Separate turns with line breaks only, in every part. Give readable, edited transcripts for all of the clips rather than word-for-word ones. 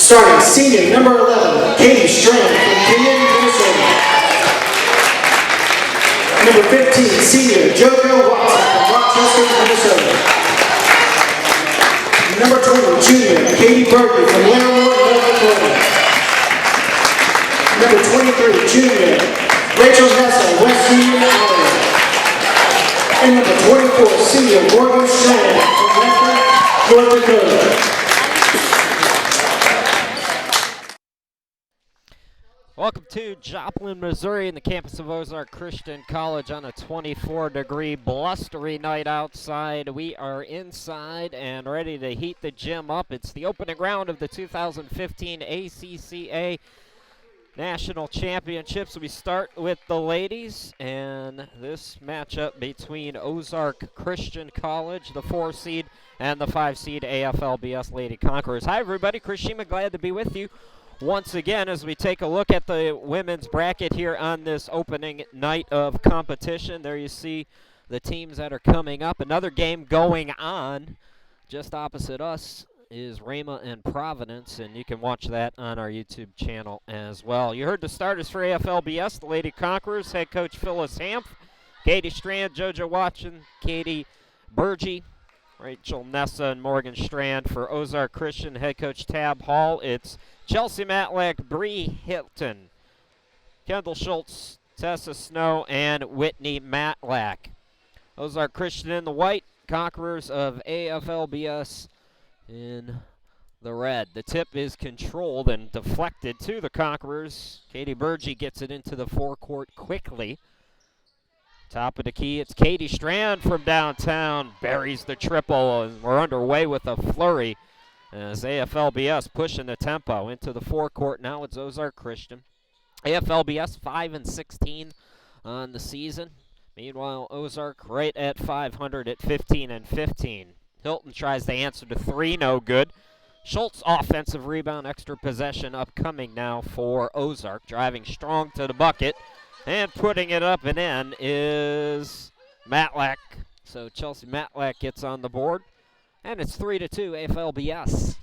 Starting senior number 11, Katie Strand from Kenyon, Minnesota. Number 15, senior JoJo Watson from Rochester, Minnesota. Number 20, junior Katie Berkeley from Laramore, North Dakota. Number 23, junior Rachel Nessa, West Union, Iowa. And number 24, senior Morgan Strand from Medford, North Dakota.
Welcome to Joplin, Missouri, in the campus of Ozark Christian College on a 24-degree blustery night outside. We are inside and ready to heat the gym up. It's the opening round of the 2015 ACCA National Championships. We start with the ladies, and this matchup between Ozark Christian College, the 4 seed, and the 5 seed AFLBS Lady Conquerors. Hi, everybody. Chris Shima, glad to be with you once again as we take a look at the women's bracket here on this opening night of competition. There you see the teams that are coming up. Another game going on just opposite us is Rama and Providence, and you can watch that on our YouTube channel as well. You heard the starters for AFLBS, the Lady Conquerors, head coach Phyllis Hampf, Katie Strand, JoJo Watson, Katie Burgee, Rachel Nessa, and Morgan Strand. For Ozark Christian, head coach Tab Hall, it's Chelsea Matlack, Bree Hilton, Kendall Schultz, Tessa Snow, and Whitney Matlack. Ozark Christian in the white, Conquerors of AFLBS in the red. The tip is controlled and deflected to the Conquerors. Katie Burgee gets it into the forecourt quickly. Top of the key, it's Katie Strand from downtown, buries the triple, and we're underway with a flurry as AFLBS pushing the tempo into the forecourt. Now it's Ozark Christian. AFLBS 5-16 on the season. Meanwhile, Ozark right at 500 at 15-15. Hilton tries to answer the three, no good. Schultz offensive rebound, extra possession upcoming now for Ozark. Driving strong to the bucket and putting it up and in is Matlack. So Chelsea Matlack gets on the board. And it's 3-2 AFLBS.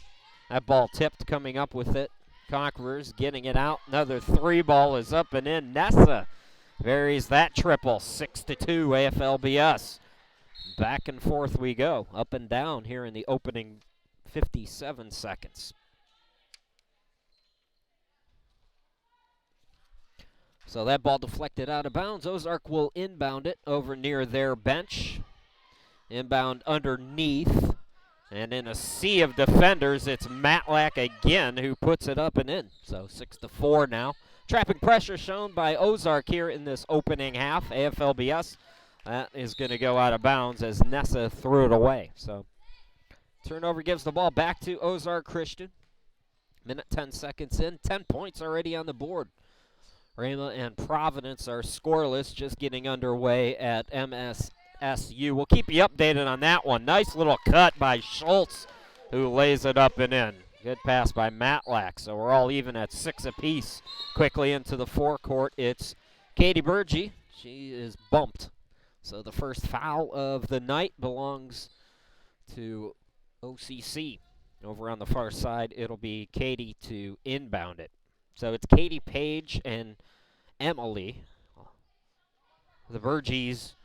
That ball tipped, coming up with it. Conquerors getting it out. Another three ball is up and in. Nessa buries that triple. 6-2 AFLBS. Back and forth we go. Up and down here in the opening 57 seconds. So that ball deflected out of bounds. Ozark will inbound it over near their bench. Inbound underneath. And in a sea of defenders, it's Matlack again who puts it up and in. So 6-4 now. Trapping pressure shown by Ozark here in this opening half. AFLBS, that is going to go out of bounds as Nessa threw it away. So turnover gives the ball back to Ozark Christian. Minute 10 seconds in. 10 points already on the board. Rama and Providence are scoreless, just getting underway at MSSU. We'll keep you updated on that one. Nice little cut by Schultz, who lays it up and in. Good pass by Matlack. So we're all even at 6 apiece. Quickly into the forecourt, it's Katie Burgee. She is bumped. So the first foul of the night belongs to OCC. Over on the far side, it'll be Katie to inbound it. So it's Katie, Paige, and Emily. The Burgees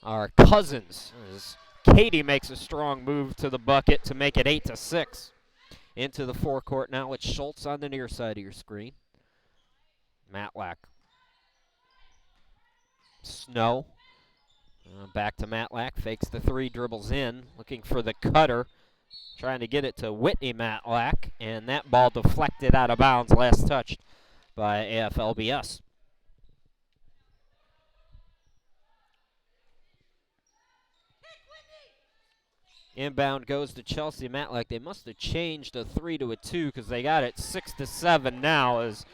are cousins as Katie makes a strong move to the bucket to make it 8-6. Into the forecourt now, it's Schultz on the near side of your screen. Matlack. Snow. Back to Matlack, fakes the three, dribbles in, looking for the cutter. Trying to get it to Whitney Matlack, and that ball deflected out of bounds, last touched by AFLBS. Inbound goes to Chelsea Matlack. They must have changed a 3 to a 2 because they got it 6-7 now as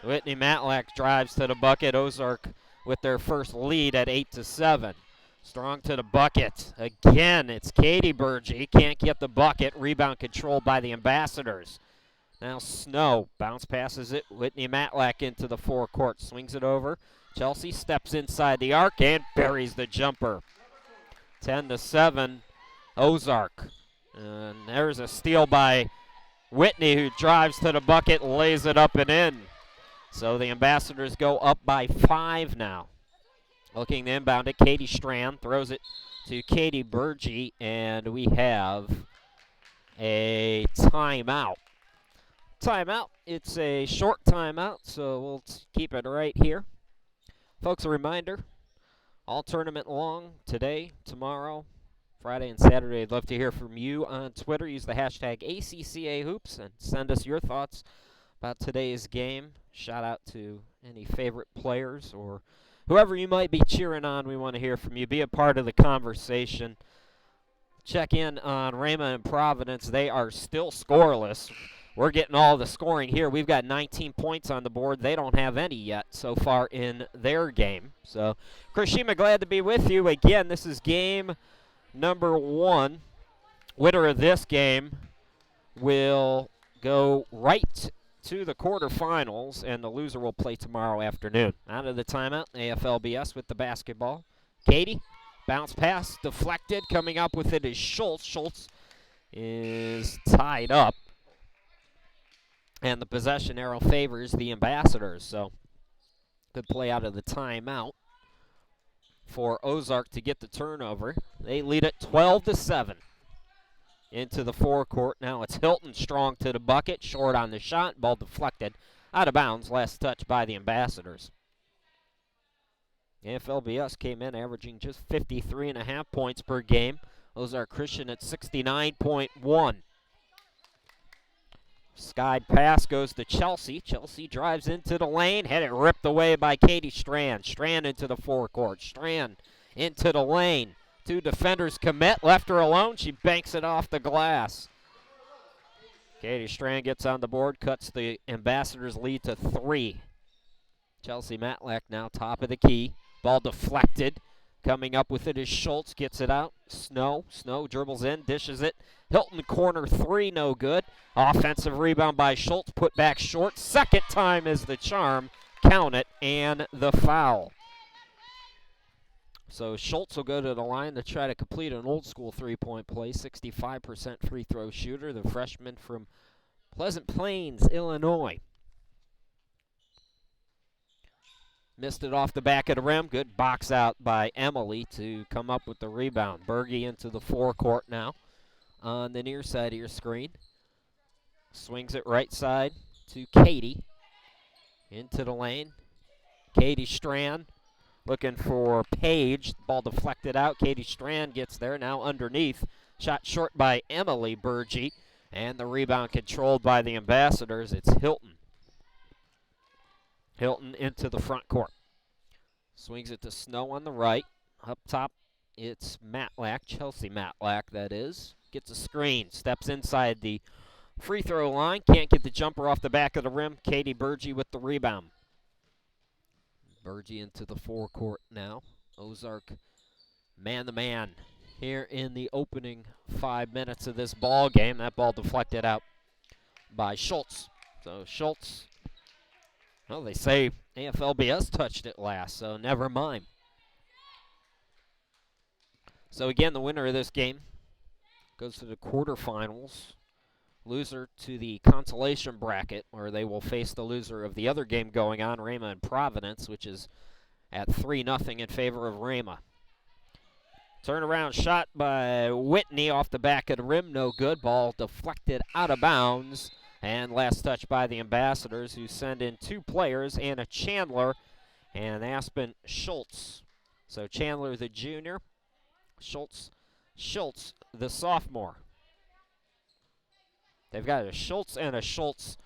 Whitney Matlack drives to the bucket. Ozark with their first lead at 8-7. Strong to the bucket. Again, it's Katie Burgee. Can't get the bucket. Rebound controlled by the Ambassadors. Now Snow bounce passes it. Whitney Matlack into the forecourt. Swings it over. Chelsea steps inside the arc and buries the jumper. 10-7, Ozark. And there's a steal by Whitney, who drives to the bucket, lays it up and in. So the Ambassadors go up by 5 now. Looking to inbound it, Katie Strand throws it to Katie Burgee, and we have a timeout. Timeout. It's a short timeout, so we'll keep it right here. Folks, a reminder, all tournament long, today, tomorrow, Friday, and Saturday. I'd love to hear from you on Twitter. Use the hashtag ACCA Hoops and send us your thoughts about today's game. Shout out to any favorite players or whoever you might be cheering on. We want to hear from you. Be a part of the conversation. Check in on Rama and Providence. They are still scoreless. We're getting all the scoring here. We've got 19 points on the board. They don't have any yet so far in their game. So, Chris Shima, glad to be with you. Again, this is game number 1. Winner of this game will go right to the quarterfinals, and the loser will play tomorrow afternoon. Out of the timeout, AFLBS with the basketball. Katie, bounce pass, deflected. Coming up with it is Schultz. Schultz is tied up, and the possession arrow favors the Ambassadors. So, good play out of the timeout for Ozark to get the turnover. They lead it 12-7 into the forecourt. Now it's Hilton strong to the bucket, short on the shot, ball deflected out of bounds. Last touch by the Ambassadors. AFLBS came in averaging just 53.5 points per game. Ozark Christian at 69.1. Skied pass goes to Chelsea. Chelsea drives into the lane. Had it ripped away by Katie Strand. Strand into the forecourt. Strand into the lane. 2 defenders commit. Left her alone. She banks it off the glass. Katie Strand gets on the board. Cuts the Ambassadors' lead to 3. Chelsea Matlack now top of the key. Ball deflected. Coming up with it is Schultz. Gets it out. Snow dribbles in. Dishes it. Hilton corner 3, no good. Offensive rebound by Schultz, put back short. Second time is the charm. Count it, and the foul. So Schultz will go to the line to try to complete an old school 3-point play. 65% free throw shooter, the freshman from Pleasant Plains, Illinois. Missed it off the back of the rim. Good box out by Emily to come up with the rebound. Berge into the forecourt now on the near side of your screen. Swings it right side to Katie. Into the lane. Katie Strand looking for Page. Ball deflected out. Katie Strand gets there. Now underneath. Shot short by Emily Berge. And the rebound controlled by the Ambassadors. It's Hilton. Hilton into the front court. Swings it to Snow on the right. Up top, it's Matlack. Chelsea Matlack, that is. Gets a screen. Steps inside the free throw line. Can't get the jumper off the back of the rim. Katie Berge with the rebound. Berge into the forecourt now. Ozark man-to-man here in the opening 5 minutes of this ball game. That ball deflected out by Schultz. So Schultz, well, they say AFLBS touched it last, so never mind. So again, the winner of this game goes to the quarterfinals. Loser to the consolation bracket, where they will face the loser of the other game going on, Rama and Providence, which is at 3-0 in favor of Rama. Turnaround shot by Whitney off the back of the rim, no good. Ball deflected out of bounds. And last touch by the Ambassadors, who send in 2 players, Anna Chandler and Aspen Schultz. So Chandler, the junior, Schultz the sophomore. They've got a Schultz and a Schultz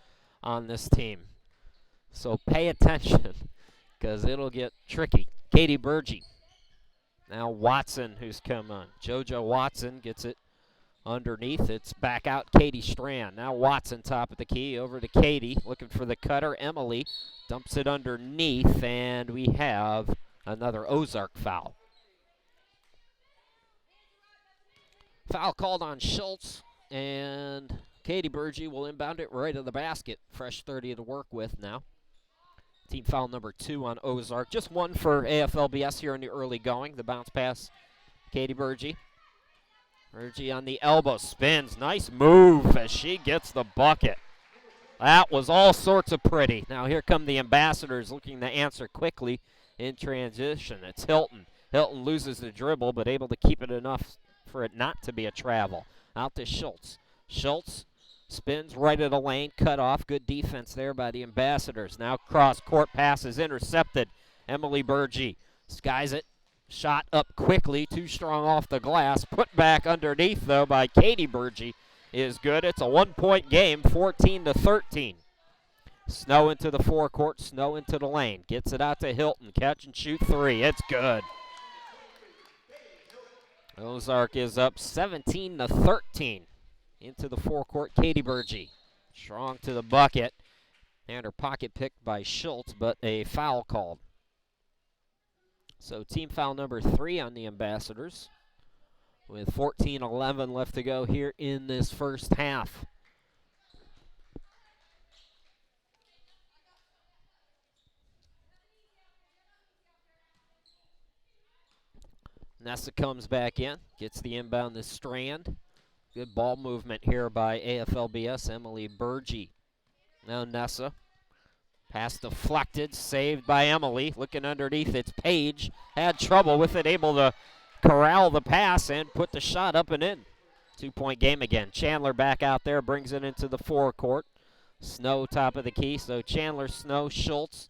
on this team. So pay attention, because it'll get tricky. Katie Berge. Now Watson, who's come on. JoJo Watson gets it underneath. It's back out Katie Strand. Now Watson top of the key. Over to Katie, looking for the cutter. Emily dumps it underneath, and we have another Ozark foul. Foul called on Schultz, and Katie Berge will inbound it right to the basket. Fresh 30 to work with now. Team foul number 2 on Ozark. Just 1 for AFLBS here in the early going. The bounce pass, Katie Berge. Burgee on the elbow, spins. Nice move as she gets the bucket. That was all sorts of pretty. Now here come the Ambassadors looking to answer quickly in transition. It's Hilton. Hilton loses the dribble, but able to keep it enough for it not to be a travel. Out to Schultz. Schultz spins right at the lane, cut off. Good defense there by the Ambassadors. Now cross-court pass is intercepted. Emily Burgee skies it. Shot up quickly, too strong off the glass. Put back underneath, though, by Katie Burgee is good. It's a 1-point game, 14-13. Snow into the forecourt, Snow into the lane. Gets it out to Hilton. Catch and shoot three. It's good. Ozark is up 17-13. Into the forecourt, Katie Burgee. Strong to the bucket. And her pocket picked by Schultz, but a foul called. So team foul number 3 on the Ambassadors, with 14:11 left to go here in this first half. Nessa comes back in, gets the inbound to Strand. Good ball movement here by AFLBS, Emily Burgee. Now Nessa. Pass deflected, saved by Emily. Looking underneath, it's Paige. Had trouble with it, able to corral the pass and put the shot up and in. 2-point game again. Chandler back out there, brings it into the forecourt. Snow top of the key, so Chandler, Snow, Schultz,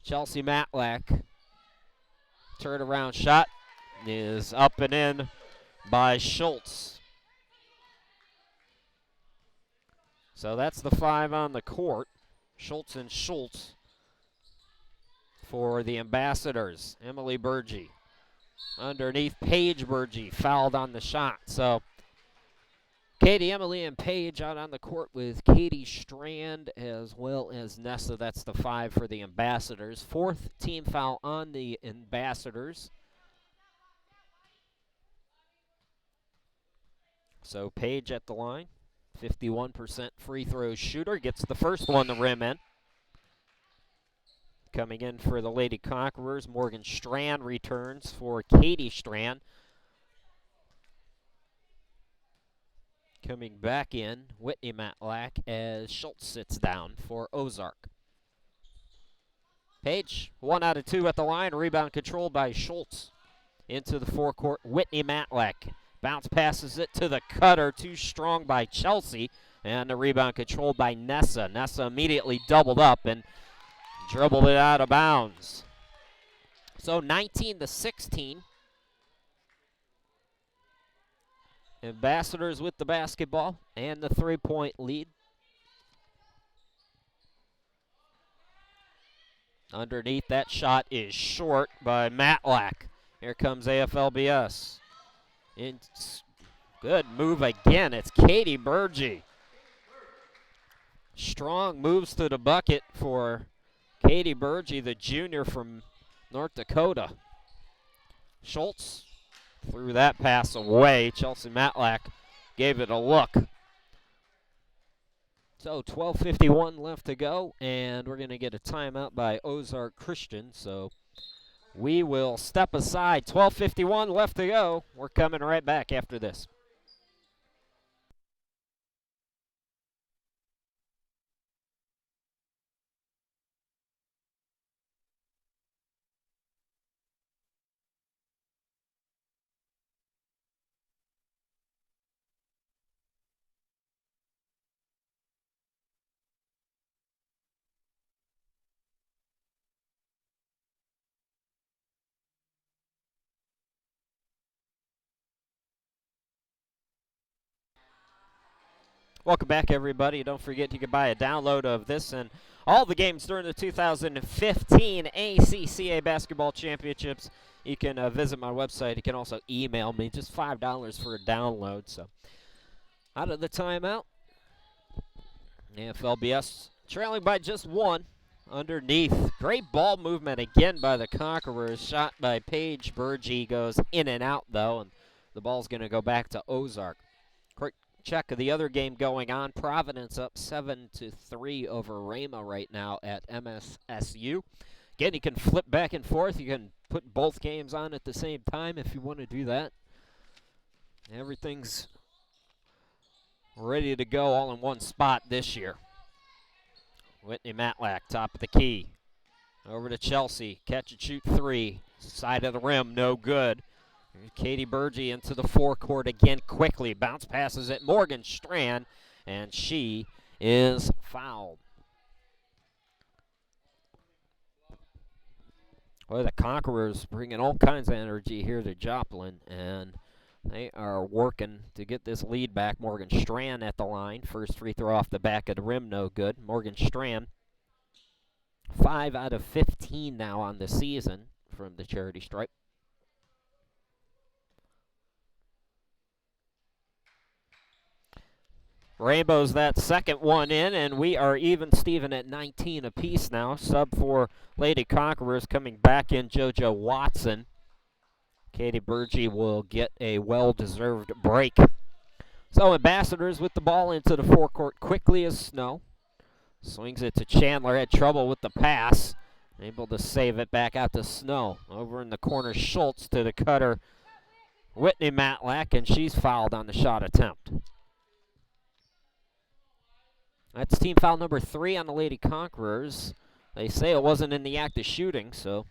Chelsea Matlack. Turnaround shot is up and in by Schultz. So that's the 5 on the court. Schultz and Schultz for the Ambassadors. Emily Burgee underneath, Paige Burgee fouled on the shot. So Katie, Emily, and Paige out on the court with Katie Strand as well as Nessa. That's the 5 for the Ambassadors. 4th team foul on the Ambassadors. So Paige at the line. 51% free throw shooter, gets the first one the rim in. Coming in for the Lady Conquerors, Morgan Strand returns for Katie Strand. Coming back in, Whitney Matlack as Schultz sits down for Ozark. Paige, 1 out of 2 at the line, rebound controlled by Schultz. Into the forecourt, Whitney Matlack. Bounce passes it to the cutter, too strong by Chelsea, and the rebound controlled by Nessa. Nessa immediately doubled up and dribbled it out of bounds. So 19-16. Ambassadors with the basketball and the 3-point lead. Underneath, that shot is short by Matlack. Here comes AFLBS. Good move again. It's Katie Burgee. Strong moves to the bucket for Katie Burgee, the junior from North Dakota. Schultz threw that pass away. Chelsea Matlack gave it a look. So 12:51 left to go, and we're going to get a timeout by Ozark Christian. So we will step aside. 12:51 left to go. We're coming right back after this. Welcome back, everybody. Don't forget you can buy a download of this and all the games during the 2015 ACCA Basketball Championships. You can visit my website. You can also email me. Just $5 for a download. So, out of the timeout, AFLBS trailing by just 1 underneath. Great ball movement again by the Conquerors. Shot by Paige Burgee goes in and out, though, and the ball's going to go back to Ozark. Quick check of the other game going on. Providence up 7-3 over Rhema right now at MSSU. Again, you can flip back and forth. You can put both games on at the same time if you want to do that. Everything's ready to go all in one spot this year. Whitney Matlack, top of the key. Over to Chelsea. Catch and shoot three. Side of the rim, no good. Katie Burgee into the forecourt again quickly. Bounce passes at Morgan Strand, and she is fouled. Well, the Conquerors bringing all kinds of energy here to Joplin, and they are working to get this lead back. Morgan Strand at the line. First free throw off the back of the rim, no good. Morgan Strand, 5 out of 15 now on the season from the charity stripe. Rainbows that second one in, and we are even Steven at 19 apiece now. Sub for Lady Conquerors coming back in JoJo Watson. Katie Burgee will get a well-deserved break. So Ambassadors with the ball into the forecourt quickly as snow. Swings it to Chandler, had trouble with the pass. Able to save it back out to Snow. Over in the corner, Schultz to the cutter, Whitney Matlack, and she's fouled on the shot attempt. That's team foul number 3 on the Lady Conquerors. They say it wasn't in the act of shooting, so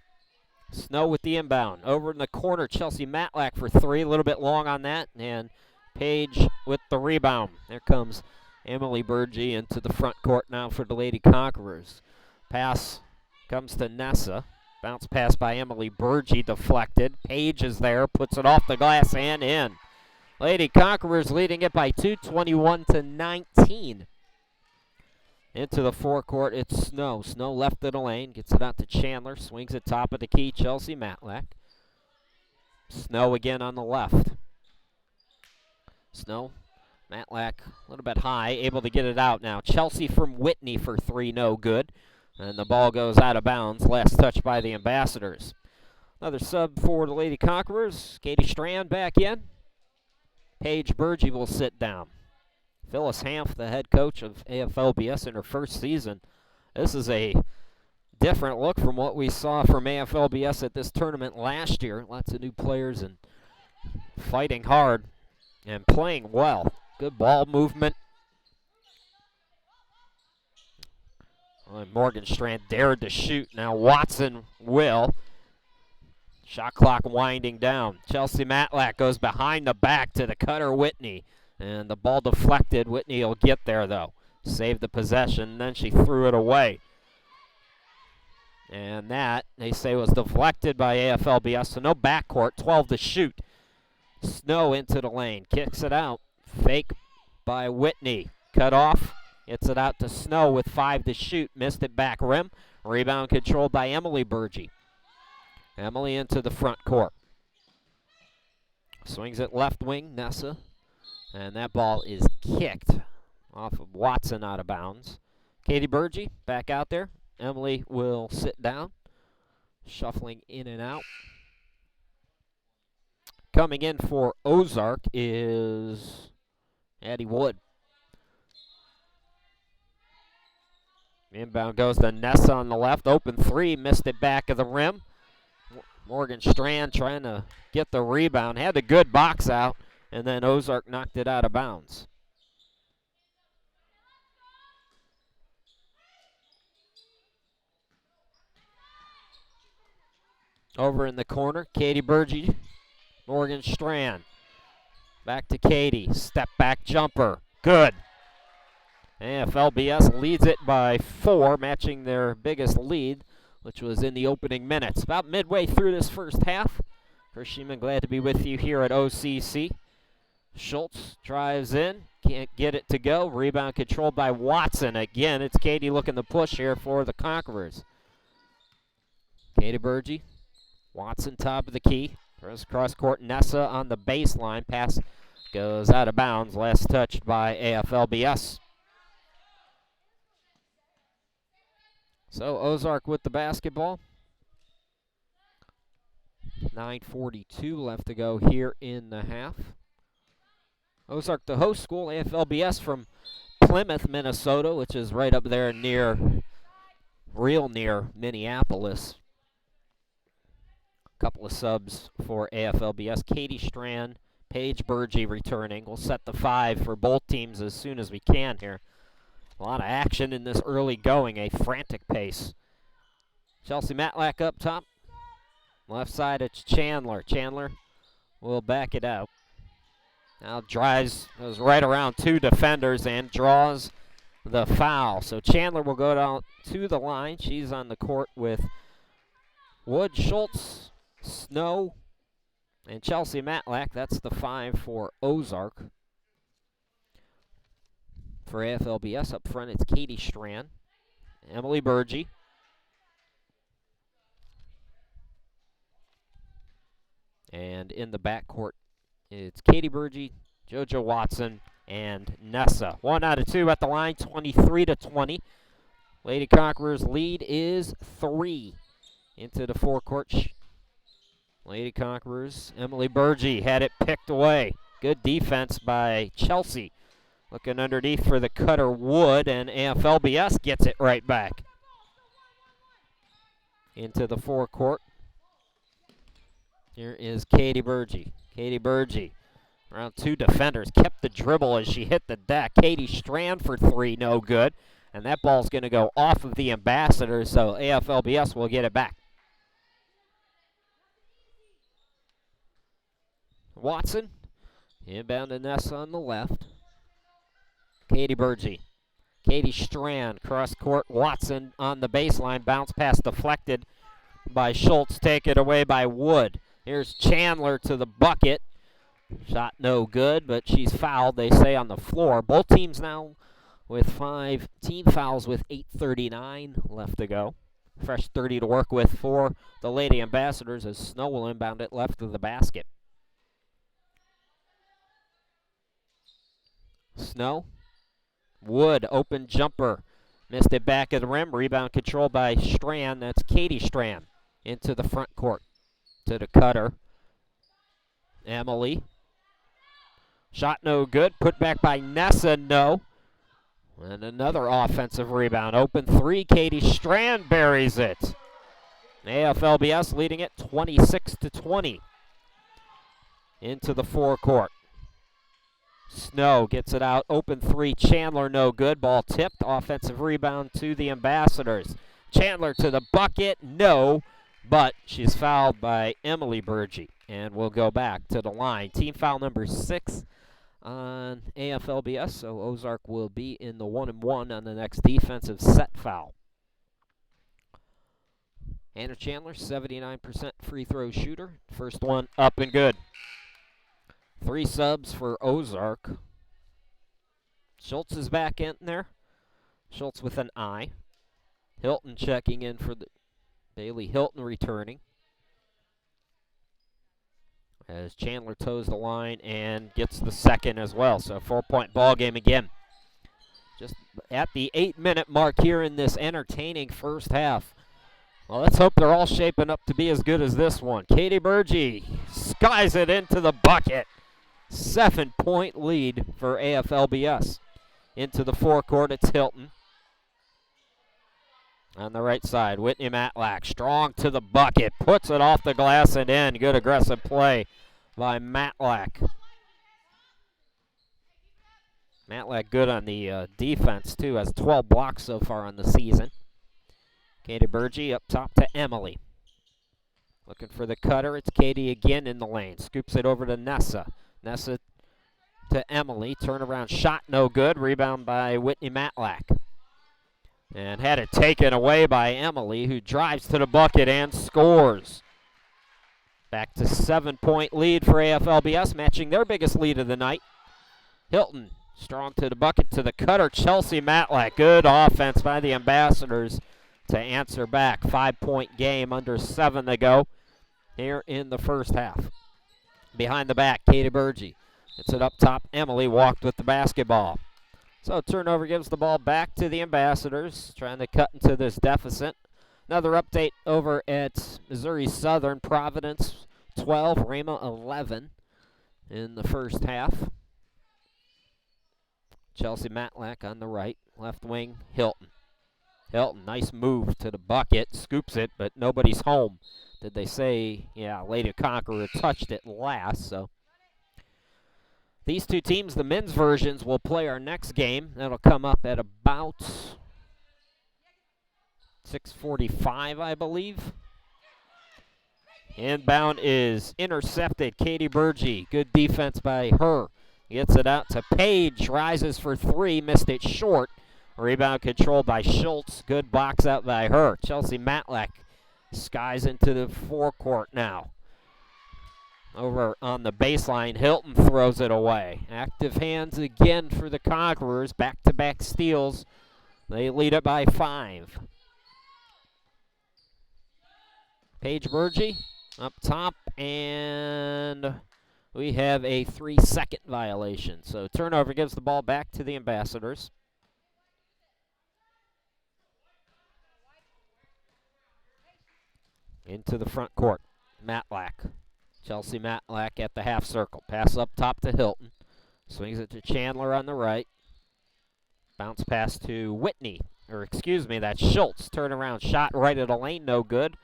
Snow with the inbound. Over in the corner, Chelsea Matlack for 3. A little bit long on that, and Page with the rebound. There comes Emily Burgee into the front court now for the Lady Conquerors. Pass comes to Nessa. Bounce pass by Emily Burgee, deflected. Page is there, puts it off the glass and in. Lady Conquerors leading it by 2, 21-19. Into the forecourt, it's Snow. Snow left of the lane, gets it out to Chandler, swings it top of the key, Chelsea Matlack. Snow again on the left. Snow, Matlack a little bit high, able to get it out now. Chelsea from Whitney for 3, no good. And the ball goes out of bounds, last touch by the Ambassadors. Another sub for the Lady Conquerors. Katie Strand back in. Paige Burgee will sit down. Phyllis Hanf, the head coach of AFLBS in her first season. This is a different look from what we saw from AFLBS at this tournament last year. Lots of new players and fighting hard and playing well. Good ball movement. Morgan Strand dared to shoot. Now Watson will. Shot clock winding down. Chelsea Matlack goes behind the back to the cutter Whitney. And the ball deflected. Whitney will get there, though. Saved the possession, then she threw it away. And that, they say, was deflected by AFLBS, so no backcourt, 12 to shoot. Snow into the lane, kicks it out. Fake by Whitney. Cut off, gets it out to Snow with 5 to shoot. Missed it back rim. Rebound controlled by Emily Burgee. Emily into the front court. Swings it left wing, Nessa. And that ball is kicked off of Watson out of bounds. Katie Burgee back out there. Emily will sit down, shuffling in and out. Coming in for Ozark is Addie Wood. Inbound goes to Nessa on the left. Open 3, missed it back of the rim. Morgan Strand trying to get the rebound. Had a good box out. And then Ozark knocked it out of bounds. Over in the corner, Katie Burgee, Morgan Strand. Back to Katie, step back jumper, good. AFLBS leads it by 4, matching their biggest lead, which was in the opening minutes. About midway through this first half. Chris Sheeman, glad to be with you here at OCC. Schultz drives in, can't get it to go. Rebound controlled by Watson. Again, it's Katie looking to push here for the Conquerors. Katie Burgee, Watson top of the key. Throws cross court, Nessa on the baseline. Pass goes out of bounds. Last touched by AFLBS. So Ozark with the basketball. 9:42 left to go here in the half. Ozark, the host school, AFLBS from Plymouth, Minnesota, which is right up there real near Minneapolis. Couple of subs for AFLBS. Katie Strand Paige Burgee returning. We'll set the 5 for both teams as soon as we can here. A lot of action in this early going, a frantic pace. Chelsea Matlack up top. Left side, it's Chandler. Chandler will back it out. Now goes right around 2 defenders and draws the foul. So Chandler will go down to the line. She's on the court with Wood, Schultz, Snow, and Chelsea Matlack. That's the 5 for Ozark. For AFLBS up front, it's Katie Strand, Emily Burgee, and in the backcourt, it's Katie Burgee, JoJo Watson, and Nessa. 1 out of 2 at the line, 23-20. Lady Conquerors lead is 3. Into the forecourt. Lady Conquerors, Emily Burgee had it picked away. Good defense by Chelsea. Looking underneath for the cutter Wood, and AFLBS gets it right back. Into the forecourt. Here is Katie Burgee. Katie Burgee, around 2 defenders, kept the dribble as she hit the deck. Katie Strand for 3, no good. And that ball's going to go off of the Ambassadors, so AFLBS will get it back. Watson, inbound to Nessa on the left. Katie Burgee. Katie Strand, cross court. Watson on the baseline. Bounce pass deflected by Schultz. Take it away by Wood. Here's Chandler to the bucket. Shot no good, but she's fouled, they say, on the floor. Both teams now with 5 team fouls with 8:39 left to go. Fresh 30 to work with for the Lady Ambassadors as Snow will inbound it left of the basket. Snow. Wood, open jumper. Missed it back at the rim. Rebound controlled by Strand. That's Katie Strand into the front court. To the cutter. Emily. Shot no good. Put back by Nessa, no. And another offensive rebound. Open 3. Katie Strand buries it. AFLBS leading it 26-20. Into the forecourt. Snow gets it out. Open 3. Chandler, no good. Ball tipped. Offensive rebound to the Ambassadors. Chandler to the bucket. No. But she's fouled by Emily Burgee. And we'll go back to the line. Team foul number 6 on AFLBS. So Ozark will be in the 1-and-1 on the next defensive set foul. Hannah Chandler, 79% free throw shooter. First one up and good. 3 subs for Ozark. Schultz is back in there. Schultz with an I. Hilton checking in for the Bailey Hilton returning. As Chandler toes the line and gets the second as well. So 4-point ball game again. Just at the 8-minute mark here in this entertaining first half. Well, let's hope they're all shaping up to be as good as this one. Katie Burgee skies it into the bucket. 7-point lead for AFLBS. Into the forecourt, it's Hilton. On the right side, Whitney Matlack, strong to the bucket, puts it off the glass and in. Good aggressive play by Matlack. Matlack good on the defense, too, has 12 blocks so far on the season. Katie Burgee up top to Emily. Looking for the cutter, it's Katie again in the lane. Scoops it over to Nessa. Nessa to Emily, turnaround shot no good. Rebound by Whitney Matlack. And had it taken away by Emily, who drives to the bucket and scores. Back to 7-point lead for AFLBS, matching their biggest lead of the night. Hilton, strong to the bucket, to the cutter, Chelsea Matlack. Good offense by the Ambassadors to answer back. 5-point game, under 7 to go here in the first half. Behind the back, Katie Burgee. It's it up top. Emily walked with the basketball. So turnover gives the ball back to the Ambassadors, trying to cut into this deficit. Another update over at Missouri Southern. Providence 12, Rama 11 in the first half. Chelsea Matlack on the right. Left wing, Hilton. Hilton, nice move to the bucket. Scoops it, but nobody's home. Did they say, yeah, Lady Conqueror touched it last, so These two teams, the men's versions, will play our next game. That'll come up at about 6:45, I believe. Inbound is intercepted. Katie Burgee, good defense by her. Gets it out to Page, rises for three, missed it short. Rebound controlled by Schultz, good box out by her. Chelsea Matlack skies into the forecourt now. Over on the baseline, Hilton throws it away. Active hands again for the Conquerors, back-to-back steals. They lead it by 5. Paige Burgee up top, and we have a 3-second violation. So turnover gives the ball back to the Ambassadors. Into the front court, Matlack. Chelsea Matlack at the half circle. Pass up top to Hilton. Swings it to Chandler on the right. Bounce pass to Whitney. That's Schultz. Turnaround shot right at the lane, no good.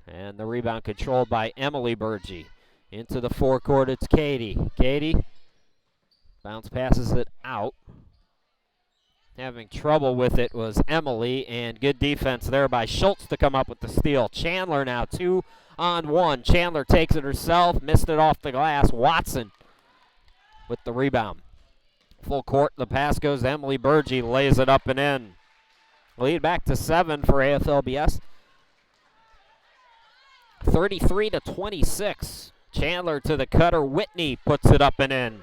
And the rebound controlled by Emily Burgee. Into the forecourt, it's Katie. Katie bounce passes it out. Having trouble with it was Emily, and good defense there by Schultz to come up with the steal. Chandler now 2-on-1. Chandler takes it herself, missed it off the glass. Watson with the rebound. Full court, the pass goes to Emily Burgee, lays it up and in. Lead back to 7 for AFLBS. 33-26. Chandler to the cutter. Whitney puts it up and in.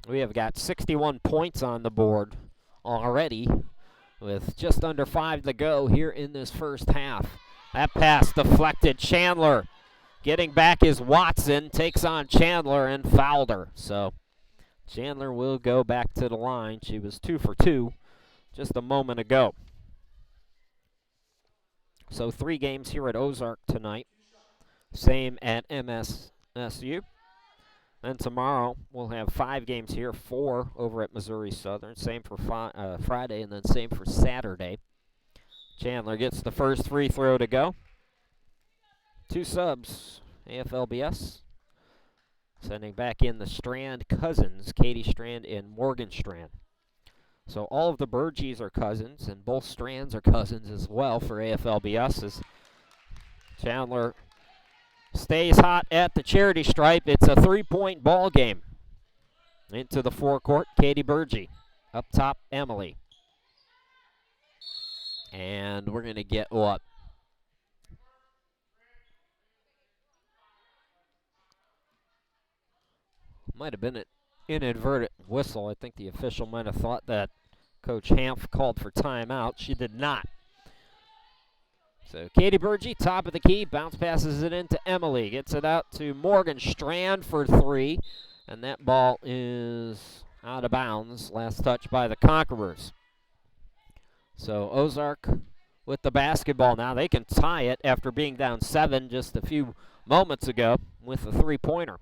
We have got 61 points on the board already with just under 5 to go here in this first half. That pass deflected. Chandler getting back is Watson. Takes on Chandler and fouled her. So Chandler will go back to the line. She was 2 for 2 just a moment ago. So 3 games here at Ozark tonight. Same at MSSU. Then tomorrow we'll have 5 games here, 4 over at Missouri Southern. Same for Friday, and then same for Saturday. Chandler gets the first free throw to go. 2 subs, AFLBS. Sending back in the Strand cousins, Katie Strand and Morgan Strand. So all of the Burgees are cousins, and both Strands are cousins as well for AFLBS. As Chandler stays hot at the charity stripe. It's a 3-point ball game. Into the forecourt, Katie Burgee. Up top, Emily. And we're going to get what? Might have been an inadvertent whistle. I think the official might have thought that Coach Hanf called for timeout. She did not. So Katie Burgee, top of the key, bounce passes it into Emily. Gets it out to Morgan Strand for 3. And that ball is out of bounds. Last touch by the Conquerors. So Ozark with the basketball now. They can tie it after being down 7 just a few moments ago with a 3-pointer.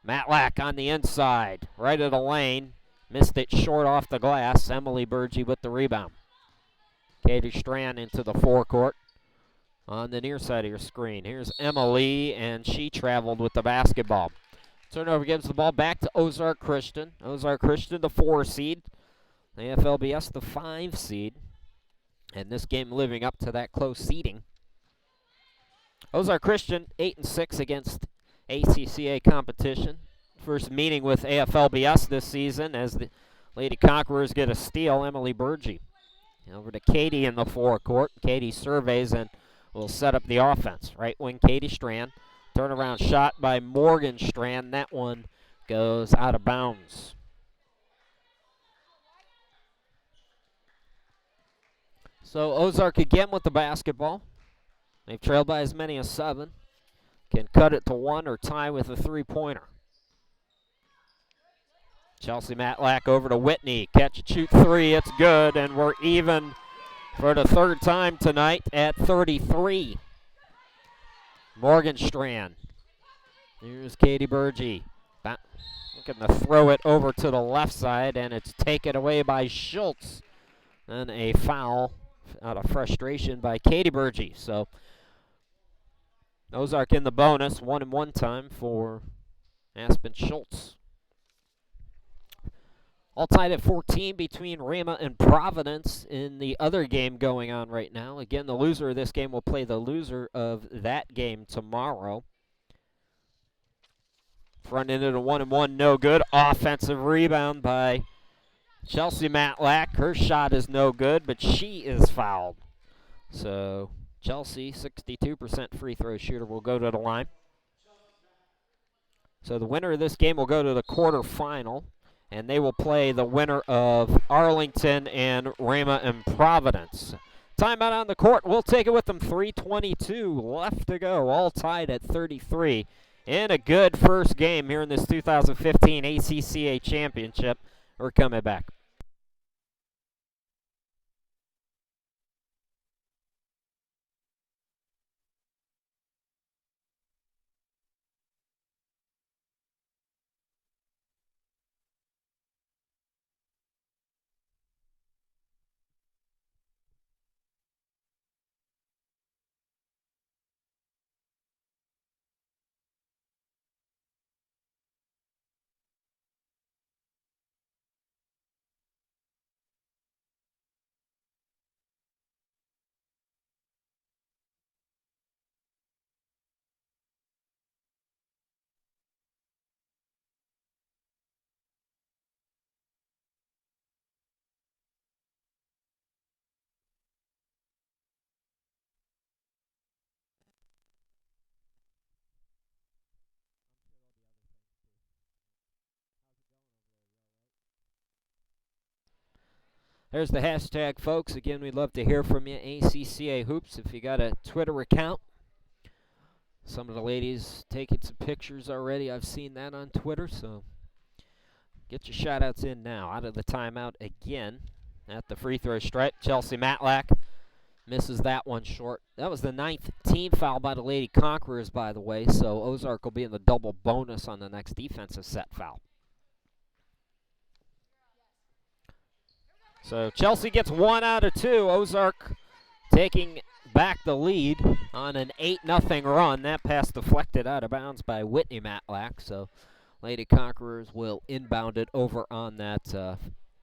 Matlack on the inside, right of the lane. Missed it short off the glass. Emily Burgee with the rebound. Katie Strand into the forecourt. On the near side of your screen, here's Emily, and she traveled with the basketball. Turnover gives the ball back to Ozark Christian. Ozark Christian, the 4 seed. AFLBS, the 5 seed. And this game living up to that close seeding. Ozark Christian, 8-6 against ACCA competition. First meeting with AFLBS this season as the Lady Conquerors get a steal. Emily Burgee. Over to Katie in the forecourt. Katie surveys and will set up the offense. Right wing, Katie Strand. Turnaround shot by Morgan Strand. That one goes out of bounds. So Ozark again with the basketball. They've trailed by as many as 7. Can cut it to 1 or tie with a 3-pointer. Chelsea Matlack over to Whitney. Catch and shoot 3. It's good, and we're even for the 3rd time tonight at 33. Morgan Strand. Here's Katie Burgee. Looking to throw it over to the left side, and it's taken away by Schultz. And a foul out of frustration by Katie Burgee. So Ozark in the bonus, 1-1 time for Aspen Schultz. All tied at 14 between Rama and Providence in the other game going on right now. Again, the loser of this game will play the loser of that game tomorrow. Front end of the 1-1, no good. Offensive rebound by Chelsea Matlack. Her shot is no good, but she is fouled. So Chelsea, 62% free throw shooter, will go to the line. So the winner of this game will go to the quarterfinal, and they will play the winner of Arlington and Rama and Providence. Timeout on the court. We'll take it with them. 3:22 left to go. All tied at 33. In a good first game here in this 2015 ACCA Championship. We're coming back. There's the hashtag, folks. Again, we'd love to hear from you. ACCA Hoops, if you got a Twitter account. Some of the ladies taking some pictures already. I've seen that on Twitter, so get your shout-outs in now. Out of the timeout again at the free throw stripe. Chelsea Matlack misses that one short. That was the 9th team foul by the Lady Conquerors, by the way, so Ozark will be in the double bonus on the next defensive set foul. So Chelsea gets 1 out of 2. Ozark taking back the lead on an 8-0 run. That pass deflected out of bounds by Whitney Matlack. So Lady Conquerors will inbound it over on that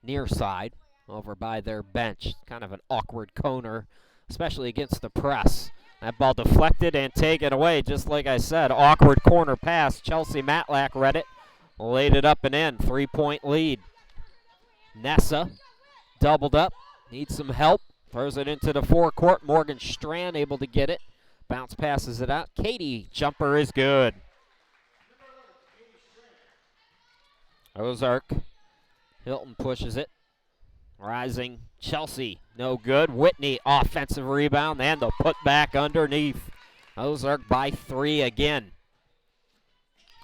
near side, over by their bench. Kind of an awkward corner, especially against the press. That ball deflected and taken away, just like I said. Awkward corner pass. Chelsea Matlack read it, laid it up and in. 3-point lead. Nessa doubled up, needs some help. Throws it into the forecourt. Morgan Strand able to get it. Bounce passes it out. Katie, jumper is good. Ozark. Hilton pushes it. Rising Chelsea, no good. Whitney, offensive rebound, and the put back underneath. Ozark by 3 again.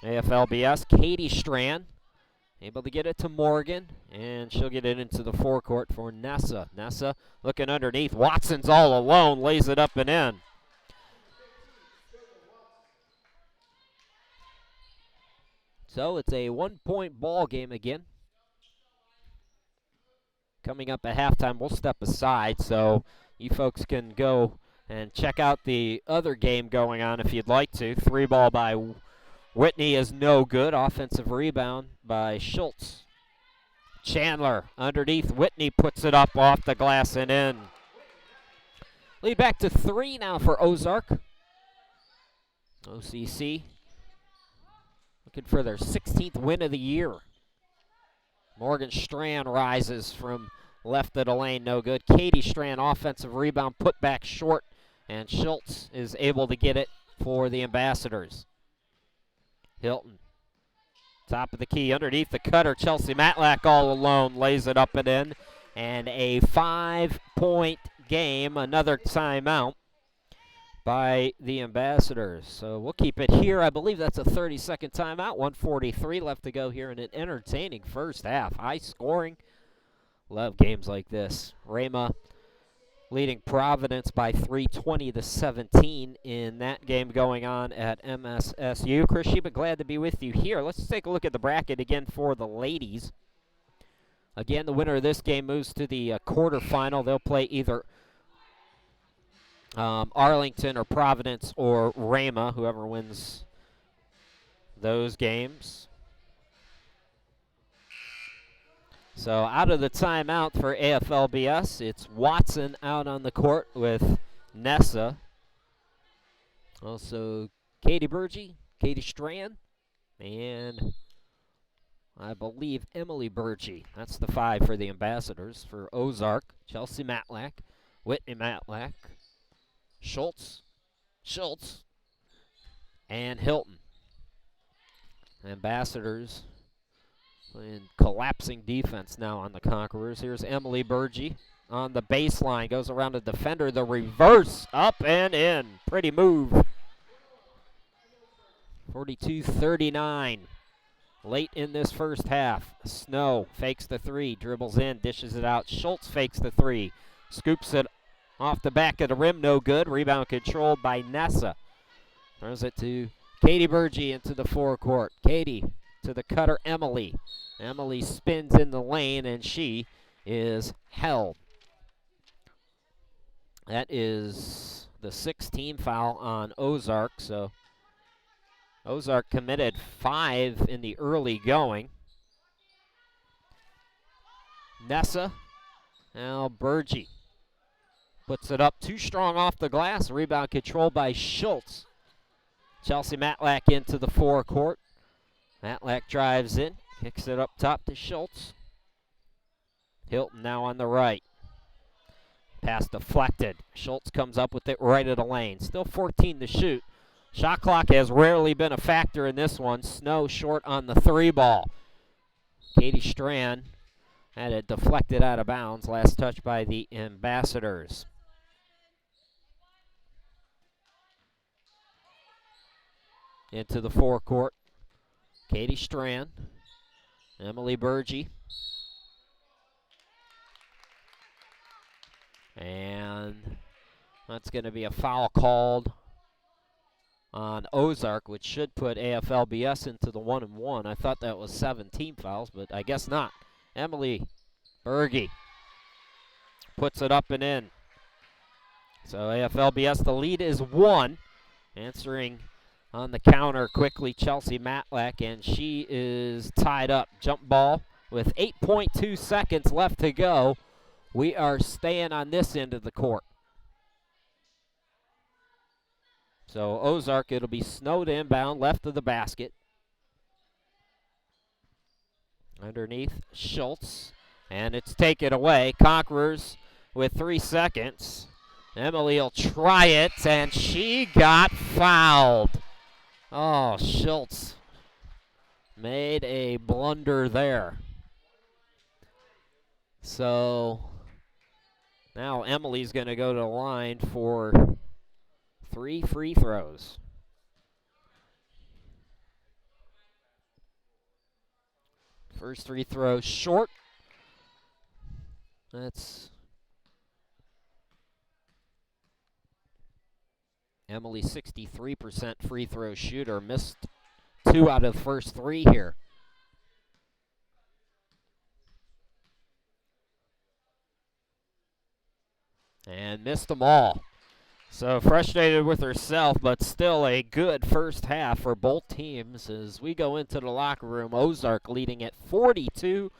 AFLBS, Katie Strand, able to get it to Morgan, and she'll get it into the forecourt for Nessa. Nessa looking underneath. Watson's all alone, lays it up and in. So it's a 1-point ball game again. Coming up at halftime, we'll step aside so you folks can go and check out the other game going on if you'd like to. 3-ball by Whitney is no good. Offensive rebound by Schultz. Chandler underneath. Whitney puts it up off the glass and in. Lead back to 3 now for Ozark. OCC looking for their 16th win of the year. Morgan Strand rises from left of the lane, no good. Katie Strand, offensive rebound, put back short, and Schultz is able to get it for the Ambassadors. Hilton, top of the key, underneath the cutter. Chelsea Matlack all alone, lays it up and in. And a 5-point game, another timeout by the Ambassadors. So we'll keep it here. I believe that's a 30-second timeout. 1:43 left to go here in an entertaining first half. High scoring. Love games like this. Rama leading Providence by 320-17 in that game going on at MSSU. Chris Sheba, glad to be with you here. Let's take a look at the bracket again for the ladies. Again, the winner of this game moves to the quarterfinal. They'll play either Arlington or Providence or Rama, whoever wins those games. So out of the timeout for AFLBS, it's Watson out on the court with Nessa. Also Katie Burgee, Katie Strand, and I believe Emily Burgee. That's the 5 for the Ambassadors. For Ozark, Chelsea Matlack, Whitney Matlack, Schultz, and Hilton. Ambassadors playing collapsing defense now on the Conquerors. Here's Emily Burgee on the baseline. Goes around the defender. The reverse. Up and in. Pretty move. 42-39. Late in this first half. Snow fakes the 3. Dribbles in. Dishes it out. Schultz fakes the 3. Scoops it off the back of the rim. No good. Rebound controlled by Nessa. Throws it to Katie Burgee into the forecourt. Katie to the cutter, Emily. Emily spins in the lane, and she is held. That is the 6th team foul on Ozark. So Ozark committed 5 in the early going. Nessa, now Burgee puts it up too strong off the glass. Rebound controlled by Schultz. Chelsea Matlack into the forecourt. Matlack drives in, kicks it up top to Schultz. Hilton now on the right. Pass deflected. Schultz comes up with it right of the lane. Still 14 to shoot. Shot clock has rarely been a factor in this one. Snow short on the 3 ball. Katie Strand had it deflected out of bounds. Last touch by the Ambassadors. Into the forecourt. Katie Strand, Emily Burgee, and that's going to be a foul called on Ozark, which should put AFLBS into the 1-1. I thought that was 7 team fouls, but I guess not. Emily Burgee puts it up and in. So AFLBS, the lead is 1. Answering on the counter quickly, Chelsea Matlack, and she is tied up. Jump ball with 8.2 seconds left to go. We are staying on this end of the court. So Ozark, it'll be Snow to inbound, left of the basket. Underneath, Schultz, and it's taken away. Conquerors with 3 seconds. Emily will try it, and she got fouled. Oh, Schultz made a blunder there. So now Emily's going to go to the line for 3 free throws. First free throw short. That's Emily, 63% free throw shooter, missed 2 out of the first 3 here. And missed them all. So frustrated with herself, but still a good first half for both teams as we go into the locker room. Ozark leading at 42-41.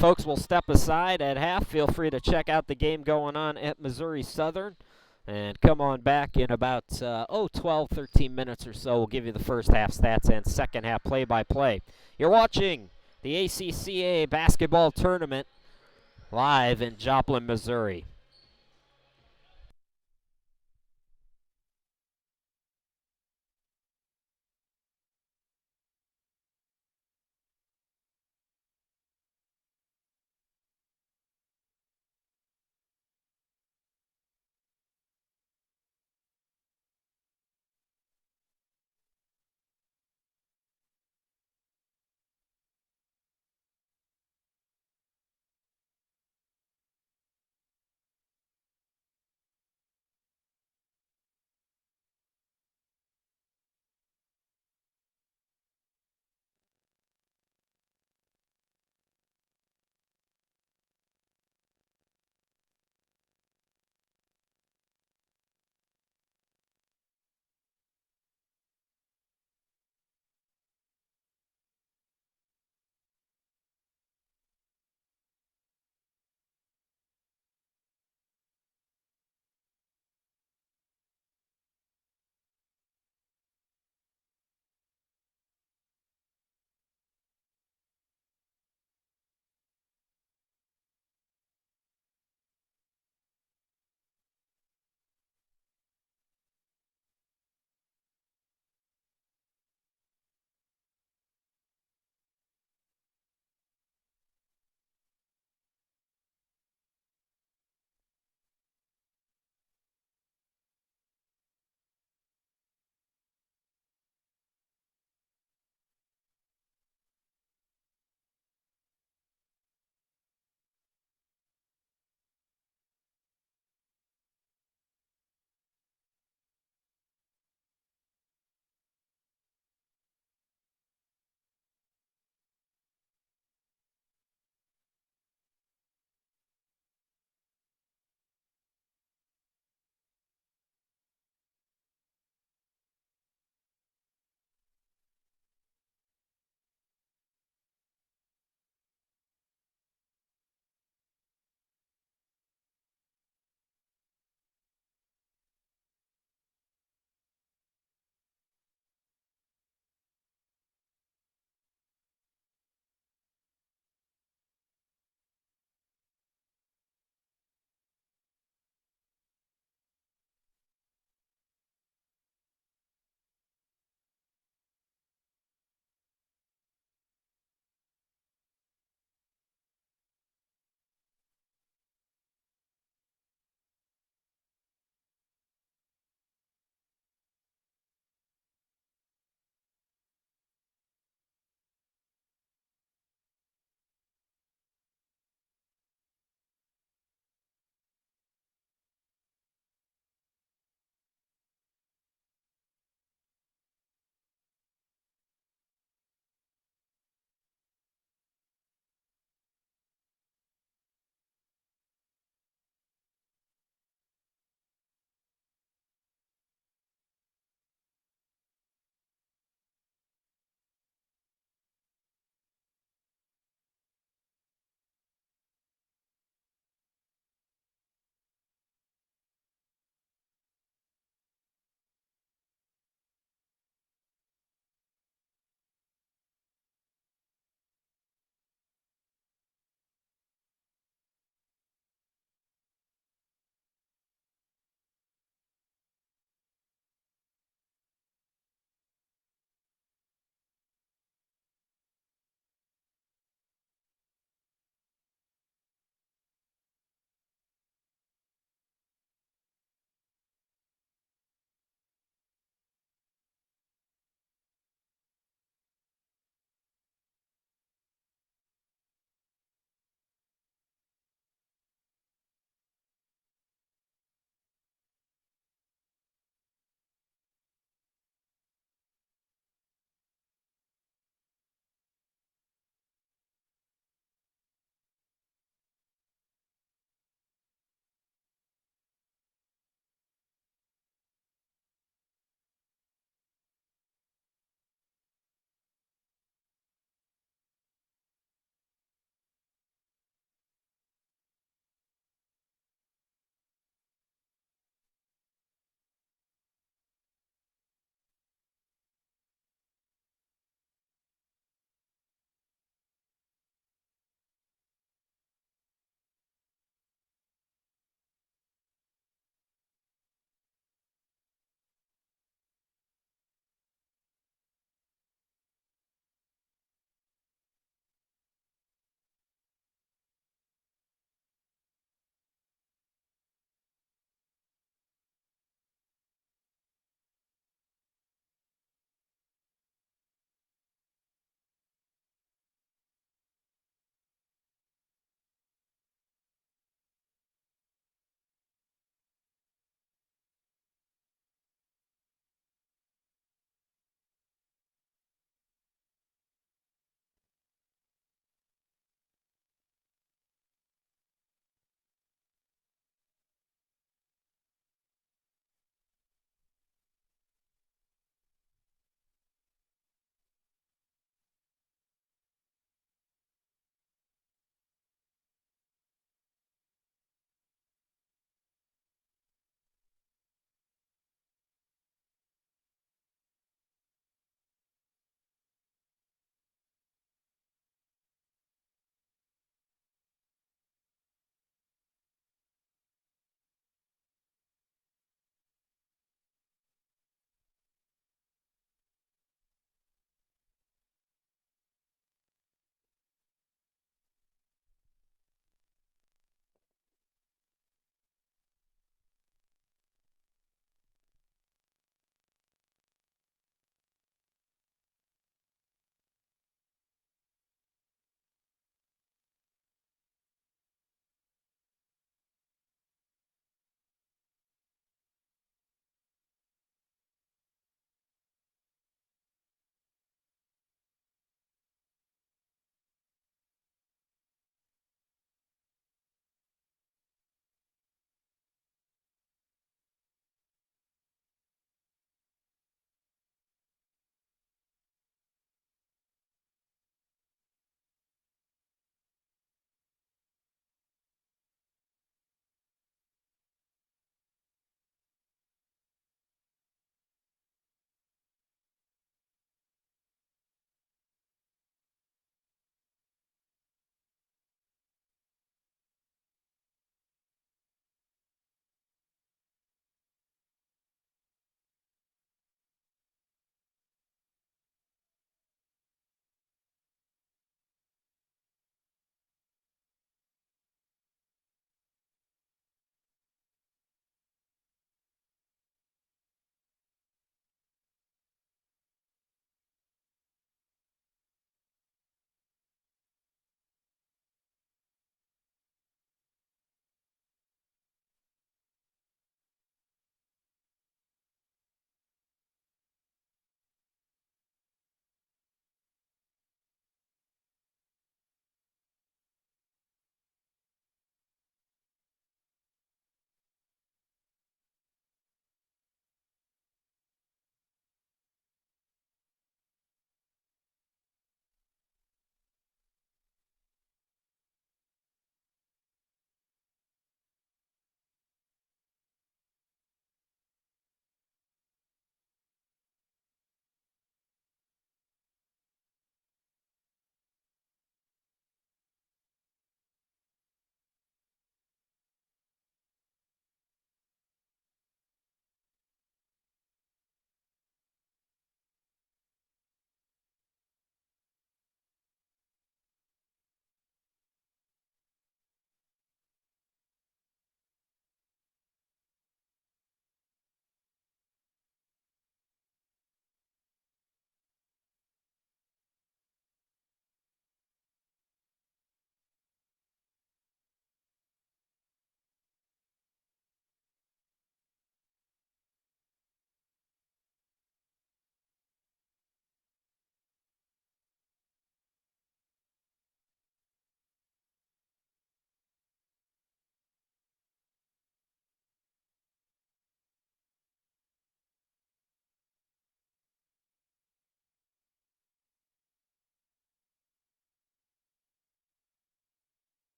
Folks will step aside at half. Feel free to check out the game going on at Missouri Southern. And come on back in about 12, 13 minutes or so. We'll give you the first half stats and second half play-by-play. You're watching the ACCA basketball tournament live in Joplin, Missouri.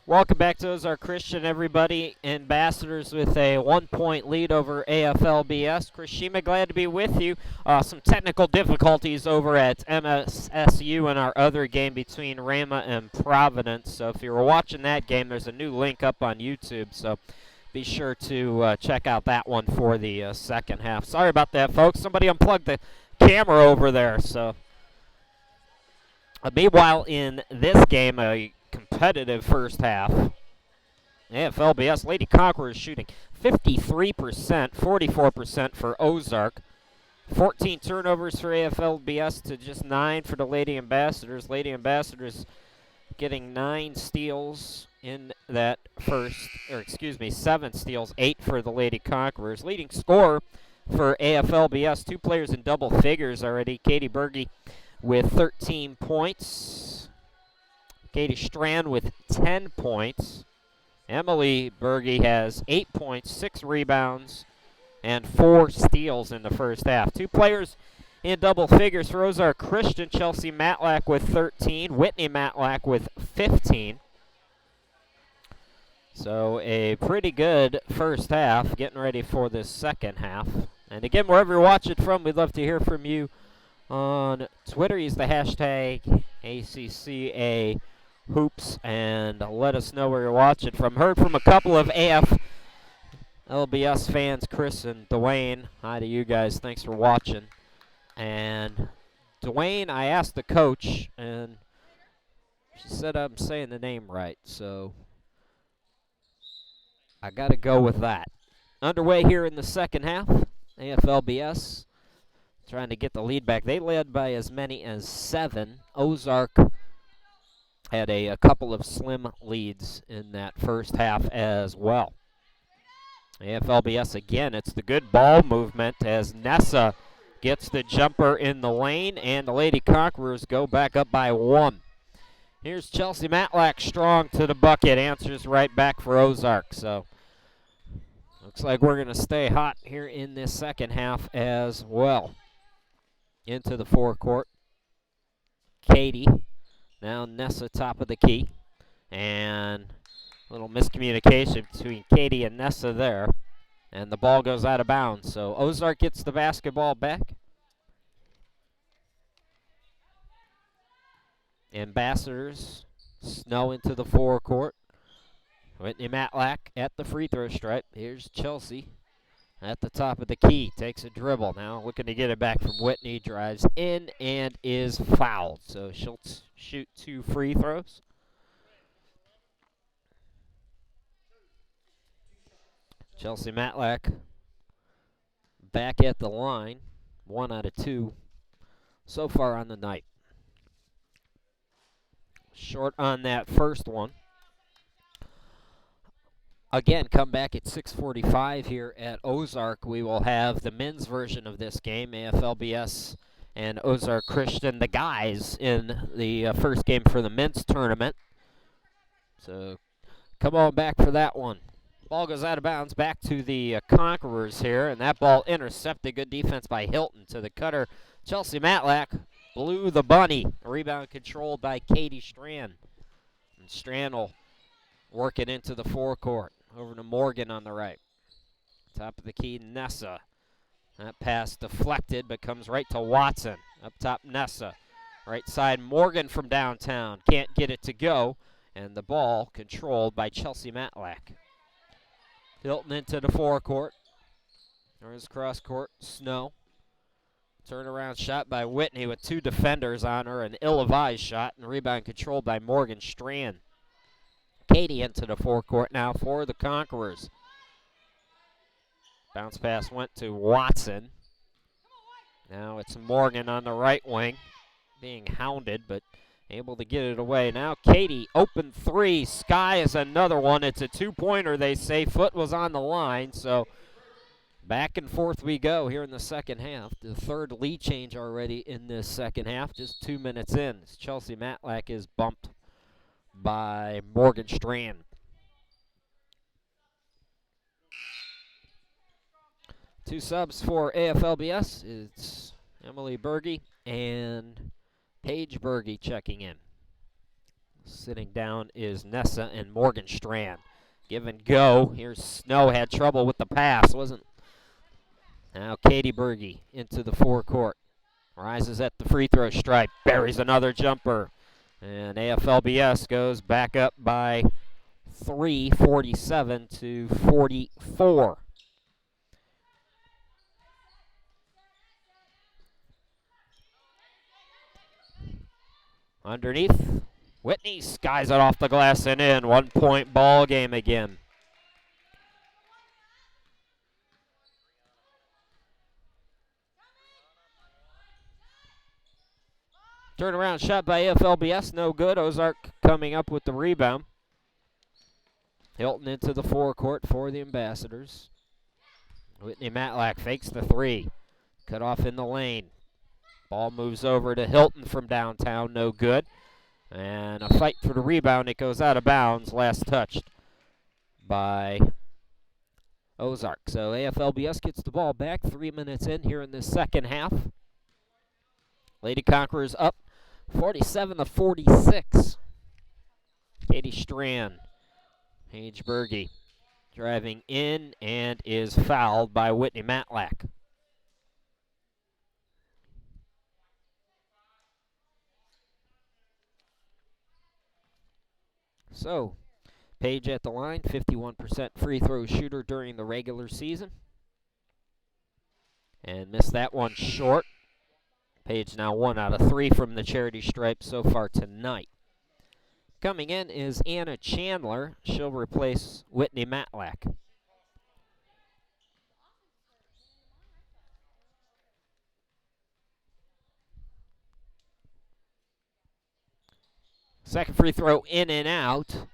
Welcome back to Ozark Christian, everybody. Ambassadors with a 1-point lead over AFLBS. Chris Shima, glad to be with you. Some technical difficulties over at MSSU in our other game between Rama and Providence. So if you were watching that game, there's a new link up on YouTube. So be sure to check out that one for the second half. Sorry about that, folks. Somebody unplugged the camera over there. So meanwhile, in this game, a competitive first half. AFLBS Lady Conquerors shooting 53%, 44% for Ozark. 14 turnovers for AFLBS to just 9 for the Lady Ambassadors. Lady Ambassadors getting 9 steals in that first, 7 steals, 8 for the Lady Conquerors. Leading scorer for AFLBS, 2 players in double figures already. Katie Berge with 13 points. Katie Strand with 10 points. Emily Berge has 8 points, 6 rebounds, and 4 steals in the first half. 2 players in double figures for Ozark Christian. Chelsea Matlack with 13, Whitney Matlack with 15. So a pretty good first half, getting ready for the second half. And again, wherever you're watching from, we'd love to hear from you on Twitter. Use the hashtag ACCA Hoops and let us know where you're watching from. Heard from a couple of AFLBS fans, Chris and Dwayne. Hi to you guys. Thanks for watching. And Dwayne, I asked the coach, and she said I'm saying the name right, so I got to go with that. Underway here in the second half. AFLBS trying to get the lead back. They led by as many as 7. Ozark had a couple of slim leads in that first half as well. AFLBS again, it's the good ball movement as Nessa gets the jumper in the lane, and the Lady Conquerors go back up by 1. Here's Chelsea Matlack strong to the bucket, answers right back for Ozark. So looks like we're going to stay hot here in this second half as well. Into the forecourt. Katie. Now Nessa top of the key. And a little miscommunication between Katie and Nessa there. And the ball goes out of bounds. So Ozark gets the basketball back. Ambassadors snow into the forecourt. Whitney Matlack at the free throw stripe. Here's Chelsea at the top of the key. Takes a dribble. Now looking to get it back from Whitney. Drives in and is fouled. So she'll shoot 2 free throws. Chelsea Matlack back at the line. 1 out of 2 so far on the night. Short on that first one. Again, come back at 6:45 here at Ozark. We will have the men's version of this game, AFLBS and Ozark Christian, the guys in the first game for the men's tournament. So come on back for that one. Ball goes out of bounds back to the Conquerors here, and that ball intercepted. Good defense by Hilton to the cutter. Chelsea Matlack blew the bunny. Rebound controlled by Katie Strand. And Strand will work it into the forecourt. Over to Morgan on the right. Top of the key, Nessa. That pass deflected, but comes right to Watson. Up top, Nessa. Right side, Morgan from downtown. Can't get it to go. And the ball controlled by Chelsea Matlack. Hilton into the forecourt. There's cross court, Snow. Turnaround shot by Whitney with 2 defenders on her. An ill-advised shot, and rebound controlled by Morgan Strand. Katie into the forecourt now for the Conquerors. Bounce pass went to Watson. Now it's Morgan on the right wing, being hounded, but able to get it away. Now Katie, open 3. Sky is another one. It's a 2-pointer, they say. Foot was on the line, so back and forth we go here in the second half. The third lead change already in this second half, just 2 minutes in. Chelsea Matlack is bumped by Morgan Strand. Two subs for AFLBS. It's Emily Berge and Paige Berge checking in. Sitting down is Nessa and Morgenstrand. Give and go. Here's Snow, had trouble with the pass, wasn't. Now Katie Berge into the forecourt. Rises at the free throw stripe, buries another jumper. And AFLBS goes back up by 3, 47 to 44. Underneath, Whitney skies it off the glass and in. 1 point ball game again. Turnaround shot by AFLBS, no good. Ozark coming up with the rebound. Hilton into the forecourt for the Ambassadors. Whitney Matlack fakes the three. Cut off in the lane. Ball moves over to Hilton from downtown, no good. And a fight for the rebound. It goes out of bounds, last touched by Ozark. So AFLBS gets the ball back 3 minutes in here in the second half. Lady Conquerors up 47 to 46. Katie Strand, Paige Berge driving in and is fouled by Whitney Matlack. So, Paige at the line, 51% free throw shooter during the regular season. And missed that one short. Paige now 1 out of 3 from the charity stripe so far tonight. Coming in is Anna Chandler. She'll replace Whitney Matlack. Second free throw in and out.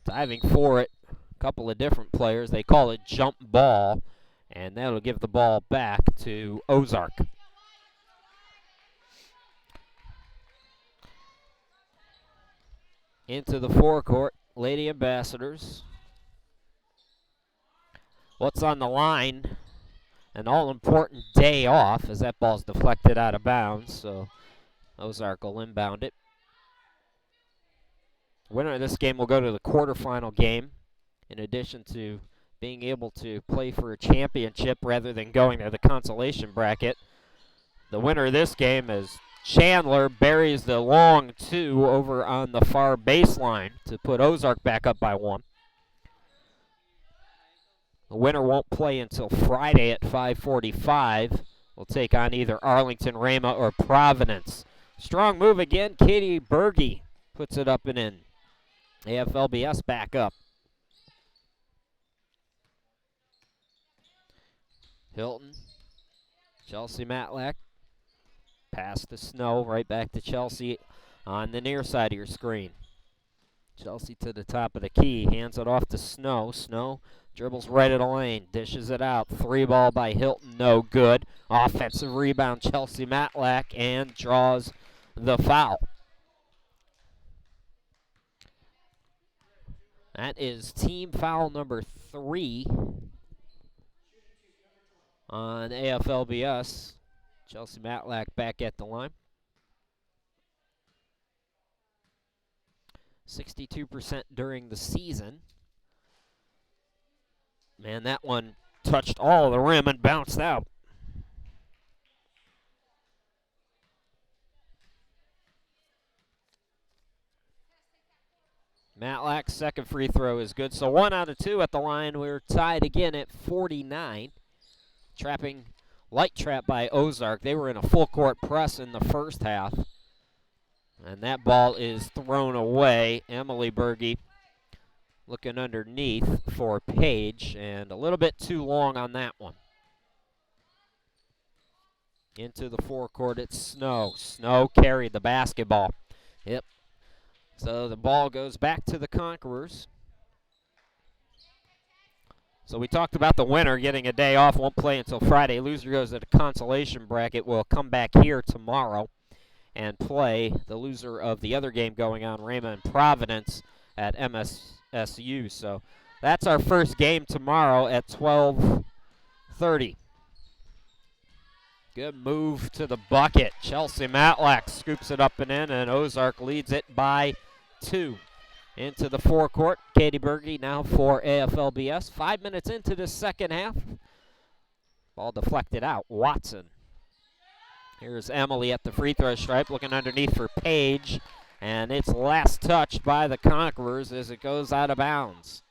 Diving for it, a couple of different players. They call it jump ball, and that'll give the ball back to Ozark. Into the forecourt, Lady Ambassadors. What's on the line? An all-important day off as that ball's deflected out of bounds, so Ozark will inbound it. Winner of this game will go to the quarterfinal game, in addition to being able to play for a championship rather than going to the consolation bracket. The winner of this game is Chandler, buries the long 2 over on the far baseline to put Ozark back up by 1. The winner won't play until Friday at 5:45. We'll take on either Arlington, Rama, or Providence. Strong move again. Katie Berge puts it up and in. AFLBS back up. Hilton, Chelsea Matlack. Pass to Snow, right back to Chelsea on the near side of your screen. Chelsea to the top of the key, hands it off to Snow. Snow dribbles right at the lane, dishes it out. 3 ball by Hilton, no good. Offensive rebound, Chelsea Matlack, and draws the foul. That is team foul number 3 on AFLBS. Chelsea Matlack back at the line. 62% during the season. Man, that one touched all the rim and bounced out. Matlack's second free throw is good. So 1 out of 2 at the line. We're tied again at 49. Light trap by Ozark. They were in a full court press in the first half. And that ball is thrown away. Emily Berge looking underneath for Paige, and a little bit too long on that one. Into the forecourt, it's Snow. Snow carried the basketball. Yep. So the ball goes back to the Conquerors. So we talked about the winner getting a day off, won't play until Friday. Loser goes to the consolation bracket, will come back here tomorrow and play the loser of the other game going on, Raymond and Providence at MSSU. So that's our first game tomorrow at 12:30. Good move to the bucket. Chelsea Matlack scoops it up and in, and Ozark leads it by 2 into the forecourt. Katie Berge now for AFLBS. 5 minutes into the second half. Ball deflected out. Watson. Here's Emily at the free throw stripe, looking underneath for Page. And it's last touched by the Conquerors as it goes out of bounds.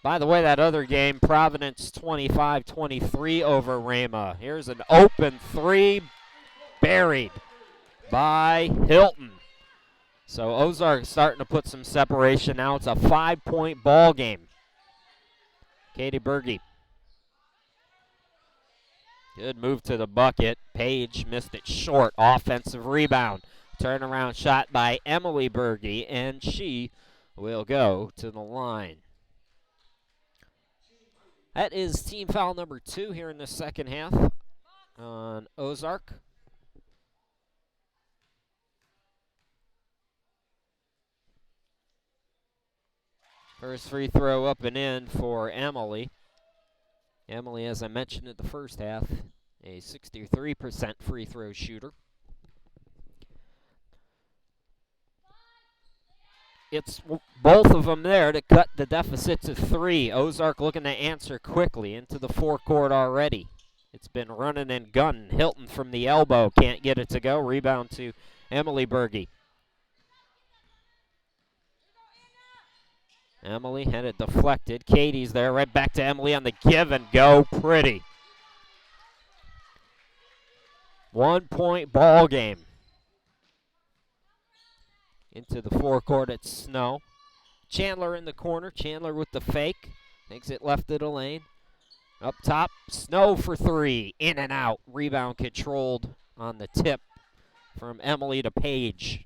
By the way, that other game, Providence 25-23 over Rama. Here's an open three, buried by Hilton. So Ozark starting to put some separation now. It's a 5-point ball game. Katie Berge. Good move to the bucket. Page missed it short. Offensive rebound. Turnaround shot by Emily Berge, and she will go to the line. That is team foul number 2 here in the second half on Ozark. First free throw up and in for Emily. Emily, as I mentioned in the first half, a 63% free throw shooter. It's both of them there to cut the deficit to 3. Ozark looking to answer quickly into the forecourt already. It's been running and gunning. Hilton from the elbow can't get it to go. Rebound to Emily Berge. Emily had it deflected. Katie's there. Right back to Emily on the give and go. Pretty. 1-point ball game. Into the forecourt, it's Snow. Chandler in the corner. Chandler with the fake. Thinks it left of the lane. Up top, Snow for 3. In and out. Rebound controlled on the tip from Emily to Page.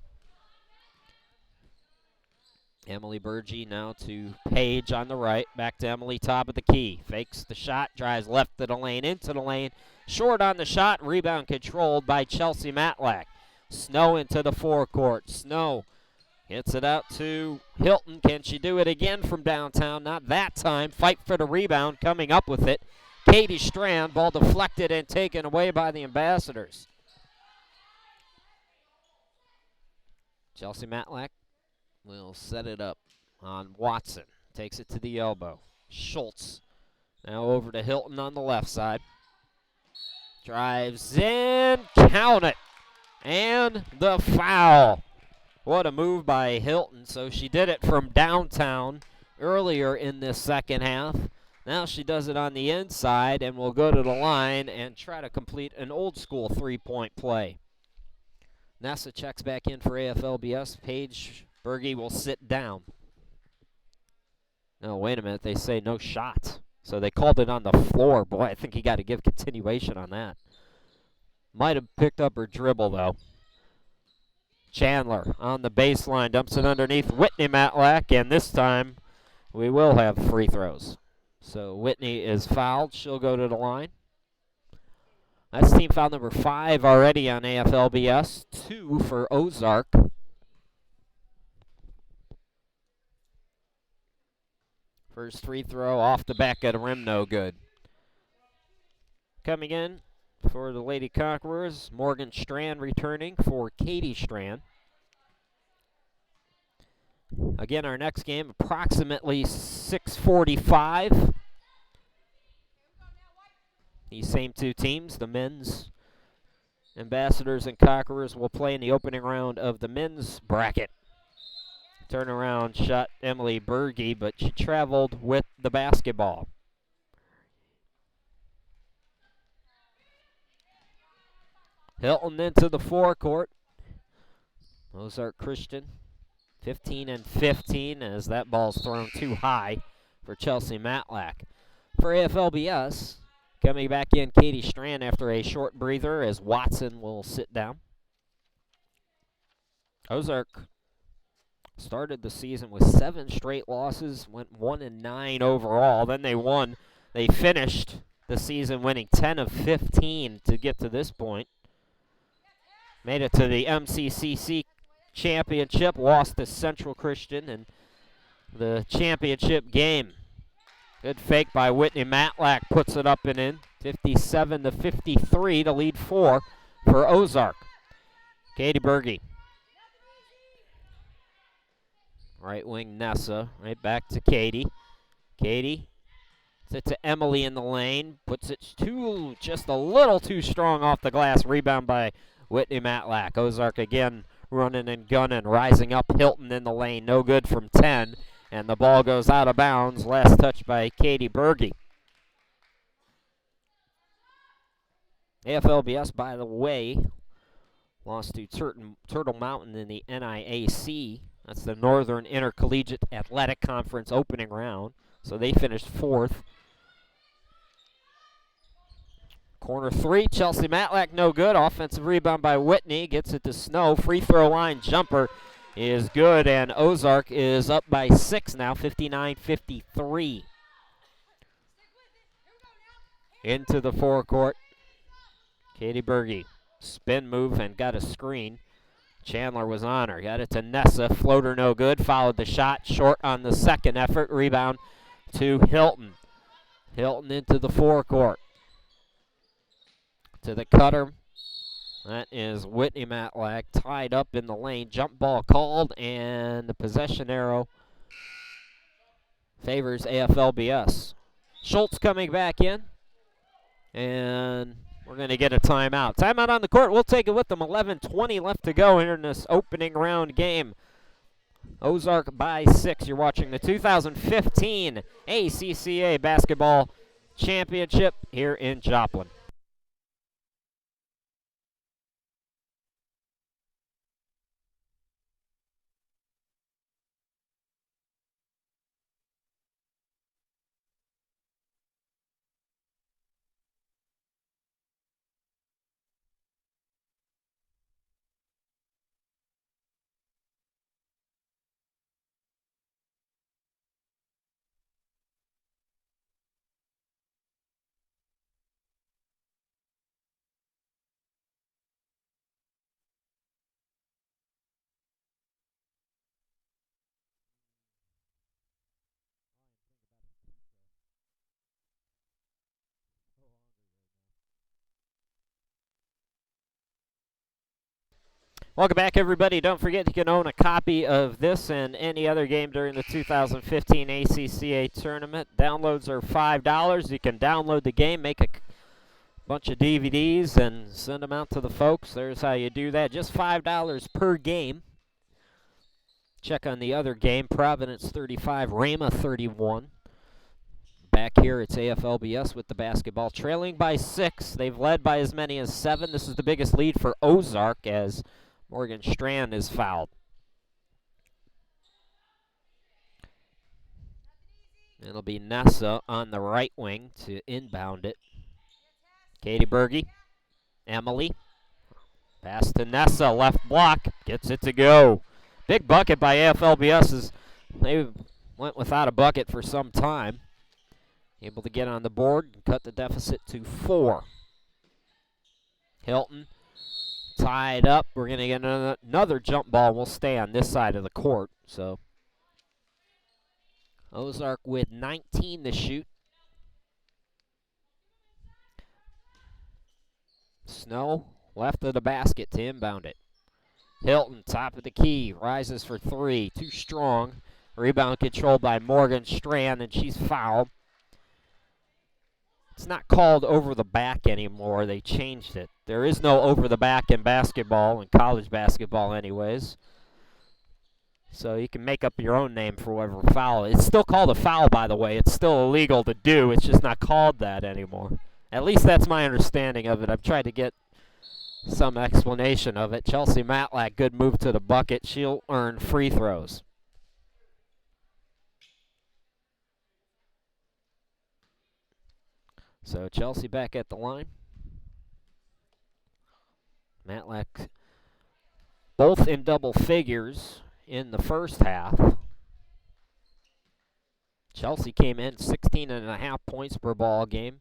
Emily Berge now to Page on the right. Back to Emily, top of the key. Fakes the shot, drives left of the lane, into the lane. Short on the shot, rebound controlled by Chelsea Matlack. Snow into the forecourt. Snow hits it out to Hilton. Can she do it again from downtown? Not that time. Fight for the rebound, coming up with it. Katie Strand, ball deflected and taken away by the Ambassadors. Chelsea Matlack will set it up on Watson. Takes it to the elbow. Schultz now over to Hilton on the left side. Drives in, count it. And the foul. What a move by Hilton. So she did it from downtown earlier in this second half. Now she does it on the inside and will go to the line and try to complete an old school 3-point play. Nessa checks back in for AFLBS. Paige Berge will sit down. No, wait a minute. They say no shot. So they called it on the floor. Boy, I think you got to give continuation on that. Might have picked up her dribble, though. Chandler on the baseline. Dumps it underneath Whitney Matlack. And this time we will have free throws. So Whitney is fouled. She'll go to the line. That's team foul number 5 already on AFLBS. 2 for Ozark. First free throw off the back of the rim, no good. Coming in for the Lady Conquerors, Morgan Strand returning for Katie Strand. Again, our next game, approximately 6:45. These same 2 teams, the men's Ambassadors and Conquerors, will play in the opening round of the men's bracket. Turnaround shot Emily Berge, but she traveled with the basketball. Hilton into the forecourt. Ozark Christian 15-15 as that ball's thrown too high for Chelsea Matlack. For AFLBS, coming back in Katie Strand after a short breather as Watson will sit down. Ozark started the season with 7 straight losses, went 1-9 overall. Then they won. They finished the season winning 10 of 15 to get to this point. Made it to the MCCC championship, lost to Central Christian in the championship game. Good fake by Whitney Matlack, puts it up and in 57-53 to lead 4 for Ozark. Katie Berge. Right wing Nessa, right back to Katie. Katie sets it to Emily in the lane, puts it just a little too strong off the glass. Rebound by Whitney Matlack. Ozark again running and gunning, rising up. Hilton in the lane, no good from 10, and the ball goes out of bounds. Last touch by Katie Berge. AFLBS, by the way, lost to Turtle Mountain in the NIAC. That's the Northern Intercollegiate Athletic Conference opening round. So they finished 4th. Corner 3, Chelsea Matlack, no good. Offensive rebound by Whitney, gets it to Snow. Free throw line jumper is good, and Ozark is up by 6 now, 59-53. Into the forecourt. Katie Berge, spin move and got a screen. Chandler was on her, got it to Nessa, floater no good, followed the shot, short on the second effort. Rebound to Hilton. Hilton into the forecourt. To the cutter. That is Whitney Matlack, tied up in the lane. Jump ball called, and the possession arrow favors AFLBS. Schultz coming back in, and we're going to get a timeout. Timeout on the court. We'll take it with them. 11:20 left to go here in this opening round game. Ozark by 6. You're watching the 2015 ACCA Basketball Championship here in Joplin. Welcome back, everybody. Don't forget you can own a copy of this and any other game during the 2015 ACCA tournament. Downloads are $5. You can download the game, make a bunch of DVDs, and send them out to the folks. There's how you do that. Just $5 per game. Check on the other game. Providence 35, Rama 31. Back here, it's AFLBS with the basketball. Trailing by 6. They've led by as many as 7. This is the biggest lead for Ozark as Morgan Strand is fouled. It'll be Nessa on the right wing to inbound it. Katie Berge, Emily. Pass to Nessa, left block, gets it to go. Big bucket by AFLBS as they went without a bucket for some time. Able to get on the board and cut the deficit to 4. Hilton tied up. We're going to get another jump ball. We'll stay on this side of the court. So Ozark with 19 to shoot. Snow left of the basket to inbound it. Hilton, top of the key, rises for 3. Too strong. Rebound controlled by Morgan Strand, and she's fouled. It's not called over the back anymore. They changed it. There is no over the back in basketball, in college basketball anyways. So you can make up your own name for whatever foul. It's still called a foul, by the way. It's still illegal to do. It's just not called that anymore. At least that's my understanding of it. I've tried to get some explanation of it. Chelsea Matlack, good move to the bucket. She'll earn free throws. So Chelsea back at the line. Matlack both in double figures in the first half. Chelsea came in 16.5 points per ball game.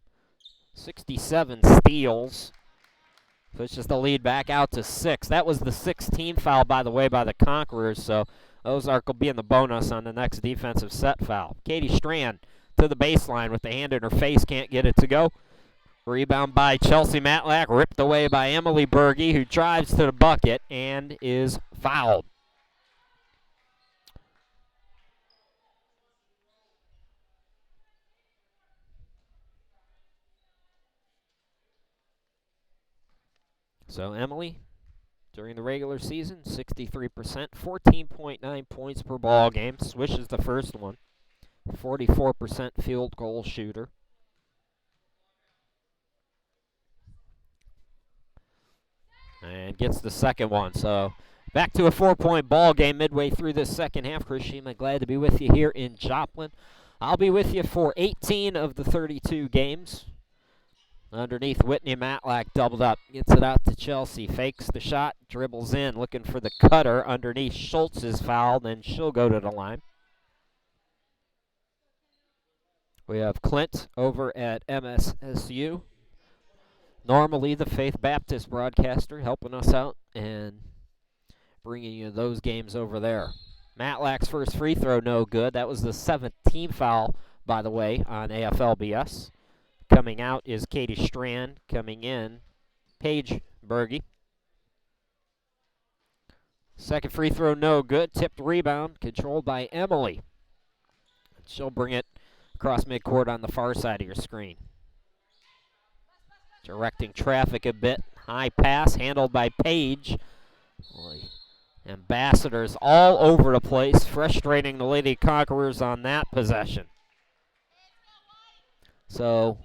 67 steals. Pushes the lead back out to 6. That was the 16th foul, by the way, by the Conquerors. So Ozark will be in the bonus on the next defensive set foul. Katie Strand to the baseline with the hand in her face, can't get it to go. Rebound by Chelsea Matlack, ripped away by Emily Berge, who drives to the bucket and is fouled. So Emily, during the regular season, 63%, 14.9 points per ball game. Swish is the first one. 44% field goal shooter. And gets the second one. So back to a 4-point ball game midway through this second half. Chris Shima, glad to be with you here in Joplin. I'll be with you for 18 of the 32 games. Underneath, Whitney Matlack doubled up. Gets it out to Chelsea. Fakes the shot. Dribbles in. Looking for the cutter. Underneath, Schultz is fouled, and she'll go to the line. We have Clint over at MSSU. Normally the Faith Baptist broadcaster, helping us out and bringing you those games over there. Matlack's first free throw, no good. That was the 7th team foul, by the way, on AFLBS. Coming out is Katie Strand. Coming in, Paige Berge. Second free throw, no good. Tipped rebound, controlled by Emily. She'll bring it across midcourt on the far side of your screen. Directing traffic a bit. High pass handled by Paige. Boy, Ambassadors all over the place, frustrating the Lady Conquerors on that possession. So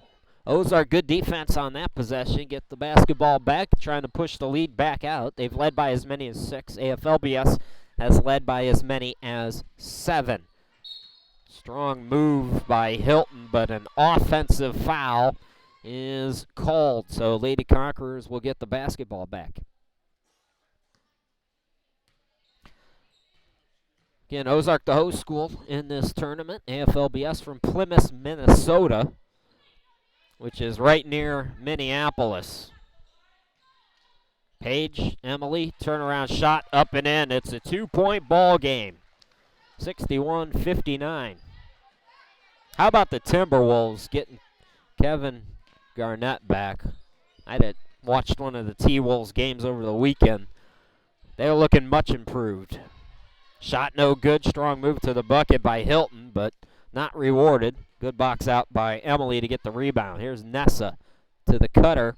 Ozark, good defense on that possession. Get the basketball back, trying to push the lead back out. They've led by as many as 6. AFLBS has led by as many as 7. Strong move by Hilton, but an offensive foul is called. So Lady Conquerors will get the basketball back. Again, Ozark, the host school in this tournament. AFLBS from Plymouth, Minnesota, which is right near Minneapolis. Paige, Emily, turnaround shot up and in. It's a 2-point ball game. 61-59. How about the Timberwolves getting Kevin Garnett back? I had watched one of the T-Wolves games over the weekend. They were looking much improved. Shot no good. Strong move to the bucket by Hilton, but not rewarded. Good box out by Emily to get the rebound. Here's Nessa to the cutter.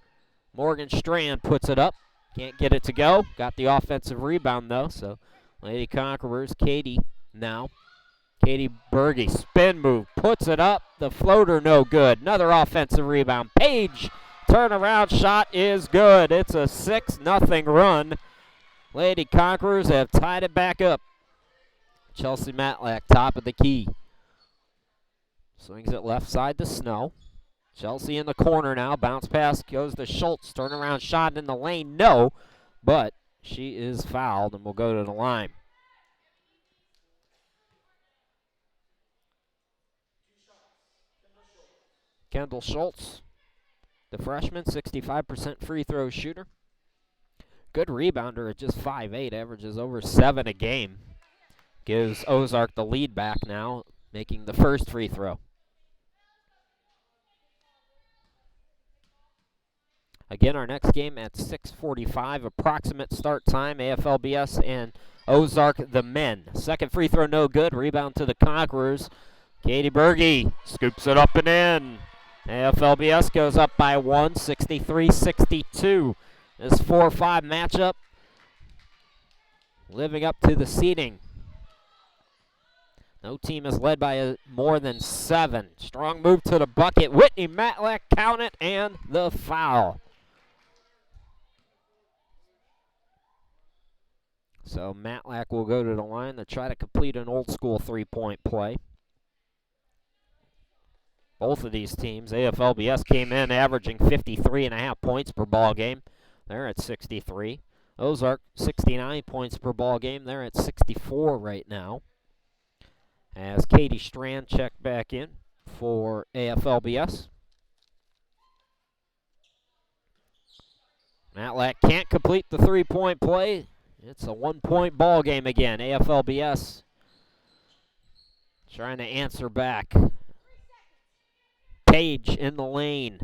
Morgan Strand puts it up. Can't get it to go. Got the offensive rebound, though. So Lady Conquerors, Katie now. Katie Berge, spin move, puts it up. The floater no good. Another offensive rebound. Paige, turnaround shot is good. It's a 6-0 run. Lady Conquerors have tied it back up. Chelsea Matlack, top of the key. Swings it left side to Snow. Chelsea in the corner now. Bounce pass goes to Schultz. Turnaround shot in the lane. No, but she is fouled and will go to the line. Kendall Schultz, the freshman, 65% free throw shooter. Good rebounder at just 5'8", averages over 7 a game. Gives Ozark the lead back now, making the first free throw. Again, our next game at 6:45, approximate start time, AFLBS and Ozark, the men. Second free throw, no good. Rebound to the Conquerors. Katie Berge scoops it up and in. AFLBS goes up by 1, 63-62. This 4-5 matchup living up to the seeding. No team is led by more than 7. Strong move to the bucket. Whitney Matlack, count it, and the foul. So Matlack will go to the line to try to complete an old school 3-point play. Both of these teams, AFLBS came in averaging 53.5 points per ball game. They're at 63. Ozark, 69 points per ball game. They're at 64 right now. As Katie Strand checked back in for AFLBS. Matlack can't complete the 3-point play. It's a 1-point ball game again. AFLBS trying to answer back. Paige in the lane.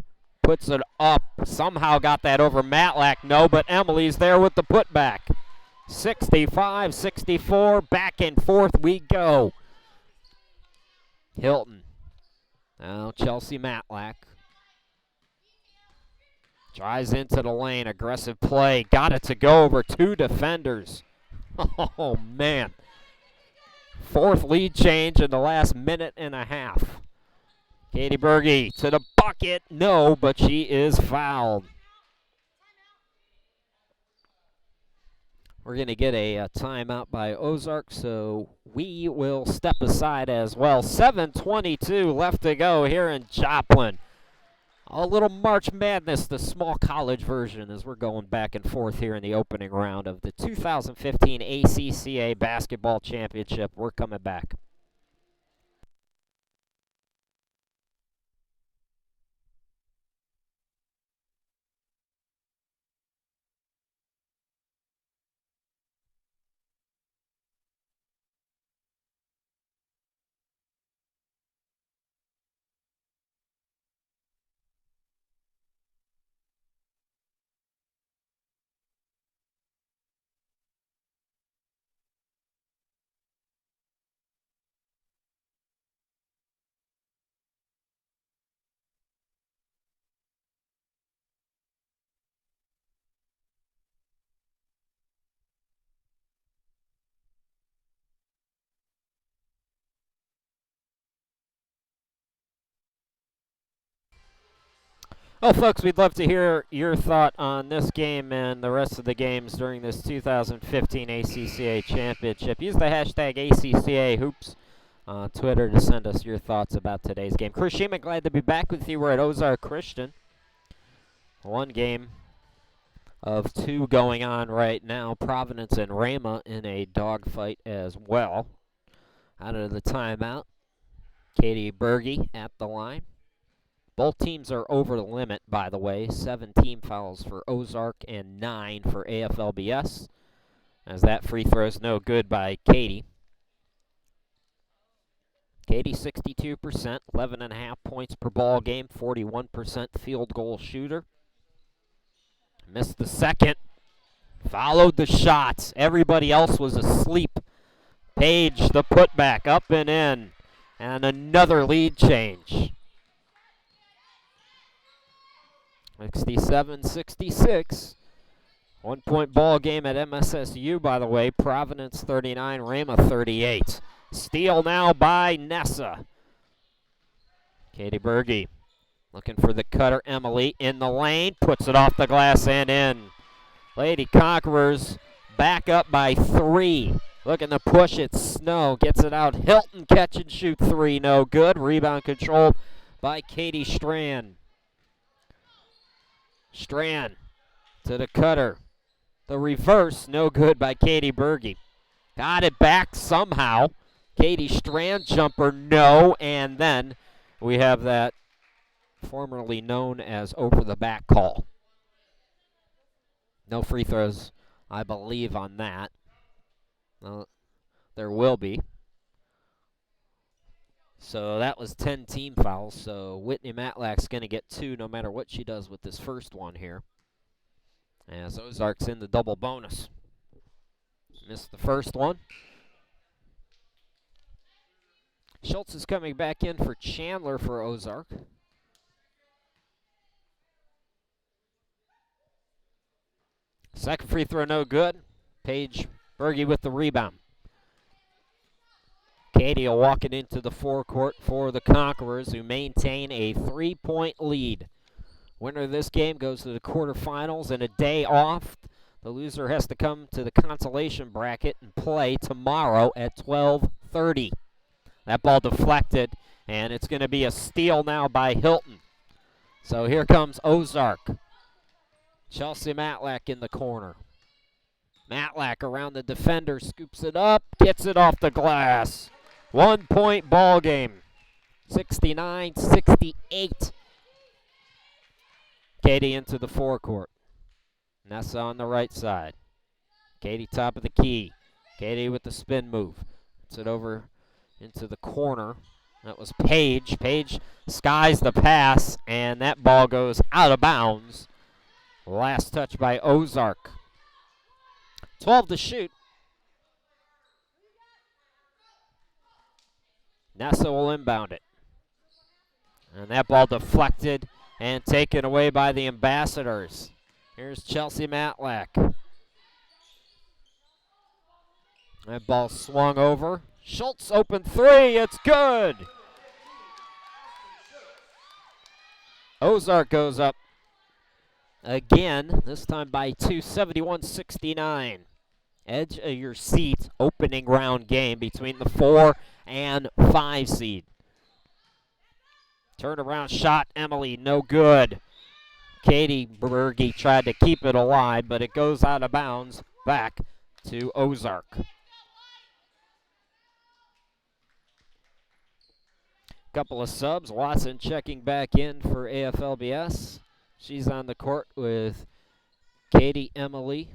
puts it up. Somehow got that over Matlack. No, but Emily's there with the putback. 65-64, back and forth we go. Hilton. Now Chelsea Matlack. Drives into the lane, aggressive play. Got it to go over 2 defenders. Oh, man. 4th lead change in the last minute and a half. Katie Berge to the bucket. No, but she is fouled. We're going to get a timeout by Ozark, so we will step aside as well. 7:22 left to go here in Joplin. A little March Madness, the small college version, as we're going back and forth here in the opening round of the 2015 ACCA Basketball Championship. We're coming back. Well, folks, we'd love to hear your thought on this game and the rest of the games during this 2015 ACCA Championship. Use the hashtag ACCA Hoops on Twitter to send us your thoughts about today's game. Chris Sheeman, glad to be back with you. We're at Ozark Christian. 1 game of 2 going on right now. Providence and Rama in a dogfight as well. Out of the timeout, Katie Berge at the line. Both teams are over the limit, by the way. 7 team fouls for Ozark and 9 for AFLBS. As that free throw is no good by Katie. Katie 62%, 11.5 points per ball game, 41% field goal shooter. Missed the second. Followed the shots. Everybody else was asleep. Page the putback up and in. And another lead change. 67-66. 1-point ball game at MSSU, by the way. Providence 39, Rama 38. Steal now by Nessa. Katie Berge looking for the cutter. Emily in the lane. Puts it off the glass and in. Lady Conquerors back up by 3. Looking to push it. Snow gets it out. Hilton catch and shoot 3. No good. Rebound controlled by Katie Strand. Strand to the cutter. The reverse, no good by Katie Berge. Got it back somehow. Katie Strand jumper, no. And then we have that formerly known as over the back call. No free throws, I believe, on that. There will be. So that was 10 team fouls. So Whitney Matlack's going to get 2 no matter what she does with this first one here. As Ozark's in the double bonus. Missed the first one. Schultz is coming back in for Chandler for Ozark. Second free throw no good. Paige Berge with the rebound. Katie will walk it into the forecourt for the Conquerors, who maintain a 3-point lead. Winner of this game goes to the quarterfinals and a day off. The loser has to come to the consolation bracket and play tomorrow at 12:30. That ball deflected, and it's going to be a steal now by Hilton. So here comes Ozark. Chelsea Matlack in the corner. Matlack around the defender, scoops it up, gets it off the glass. 1-point ball game. 69-68. Katie into the forecourt. Nessa on the right side. Katie top of the key. Katie with the spin move. Puts it over into the corner. That was Page. Page skies the pass, and that ball goes out of bounds. Last touch by Ozark. 12 to shoot. Nessa will inbound it. And that ball deflected and taken away by the Ambassadors. Here's Chelsea Matlack. That ball swung over. Schultz open three. It's good. Ozark goes up again, this time by 2, 71-69. Edge of your seat opening round game between the 4 and 5 seed. Turnaround shot, Emily, no good. Katie Berge tried to keep it alive, but it goes out of bounds back to Ozark. Couple of subs. Watson checking back in for AFLBS. She's on the court with Katie, Emily,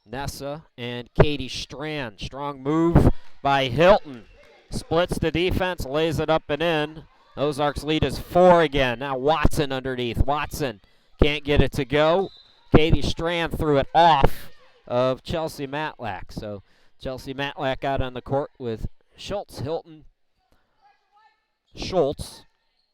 Nessa, and Katie Strand. Strong move by Hilton. Splits the defense, lays it up and in. Ozark's lead is 4 again. Now Watson underneath. Watson can't get it to go. Katie Strand threw it off of Chelsea Matlack. So Chelsea Matlack out on the court with Schultz, Hilton, Schultz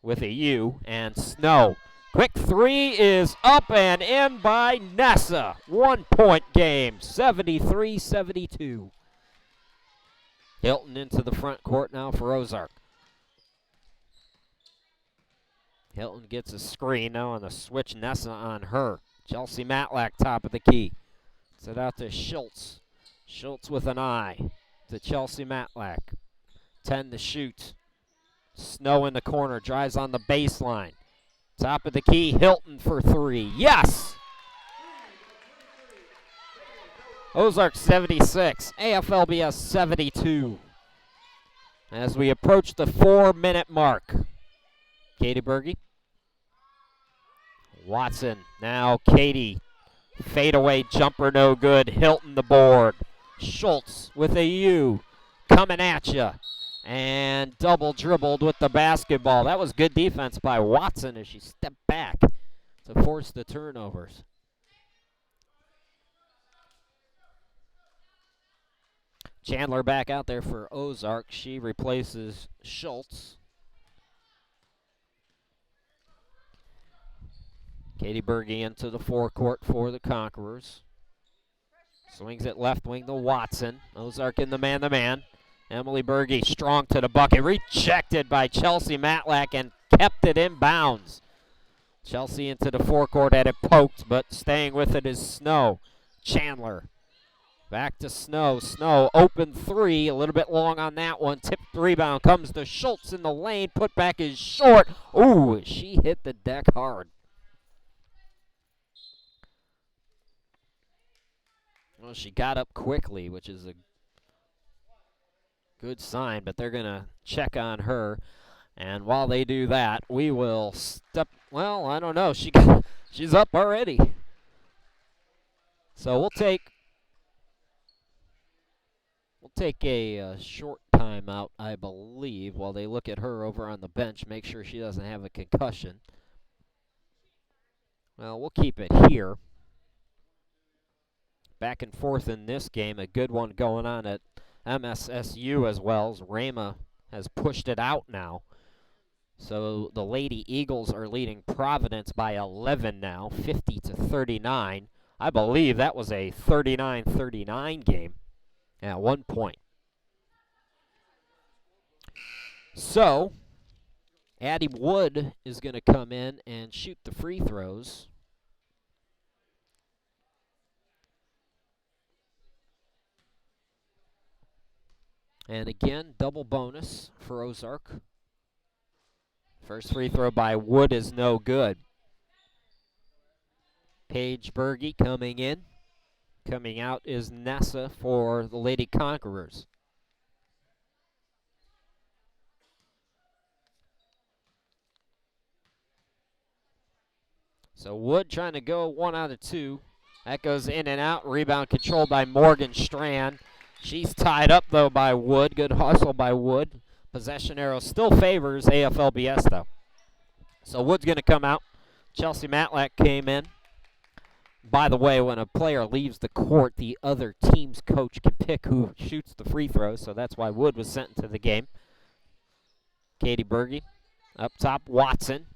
with a U, and Snow. Quick three is up and in by Nessa. 1 point game, 73-72. Hilton into the front court now for Ozark. Hilton gets a screen now on the switch. Nessa on her. Chelsea Matlack top of the key. Set out to Schultz. Schultz with an eye to Chelsea Matlack. 10 to shoot. Snow in the corner, drives on the baseline. Top of the key, Hilton for 3. Yes! Ozark 76, AFLBS 72. As we approach the 4-minute mark. Katie Berge. Watson, now Katie. Fadeaway jumper, no good. Hilton the board. Schultz with a U. Coming at you. And double dribbled with the basketball. That was good defense by Watson as she stepped back to force the turnovers. Chandler back out there for Ozark. She replaces Schultz. Katie Berge into the forecourt for the Conquerors. Swings it left wing to Watson. Ozark in the man-to-man. Emily Berge strong to the bucket. Rejected by Chelsea Matlack and kept it in bounds. Chelsea into the forecourt, had it poked, but staying with it is Snow. Chandler. Back to Snow. Snow open three. A little bit long on that one. Tipped rebound comes to Schultz in the lane. Put back is short. Ooh, she hit the deck hard. Well, she got up quickly, which is a good sign, but they're going to check on her. And while they do that, we will step, well, I don't know. She's up already. So we'll take a short timeout, I believe, while they look at her over on the bench, make sure she doesn't have a concussion. Well, we'll keep it here. Back and forth in this game, a good one going on at MSSU as well, as Rama has pushed it out now. So the Lady Eagles are leading Providence by 11 now, 50-39. I believe that was a 39-39 game at one point. So Addie Wood is going to come in and shoot the free throws. And again, double bonus for Ozark. First free throw by Wood is no good. Paige Berge coming in. Coming out is Nessa for the Lady Conquerors. So Wood trying to go 1 out of 2. That goes in and out. Rebound controlled by Morgan Strand. She's tied up, though, by Wood. Good hustle by Wood. Possession arrow still favors AFLBS, though. So Wood's going to come out. Chelsea Matlack came in. By the way, when a player leaves the court, the other team's coach can pick who shoots the free throws, so that's why Wood was sent into the game. Katie Berge. Up top, Watson.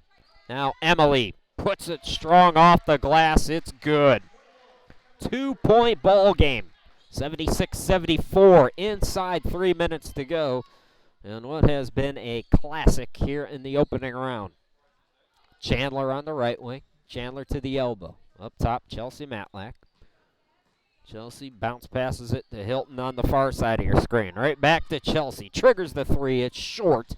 Now Emily puts it strong off the glass. It's good. 2-point ball game. 76-74, inside 3 minutes to go. And what has been a classic here in the opening round. Chandler on the right wing. Chandler to the elbow. Up top, Chelsea Matlack. Chelsea bounce passes it to Hilton on the far side of your screen. Right back to Chelsea. Triggers the three. It's short.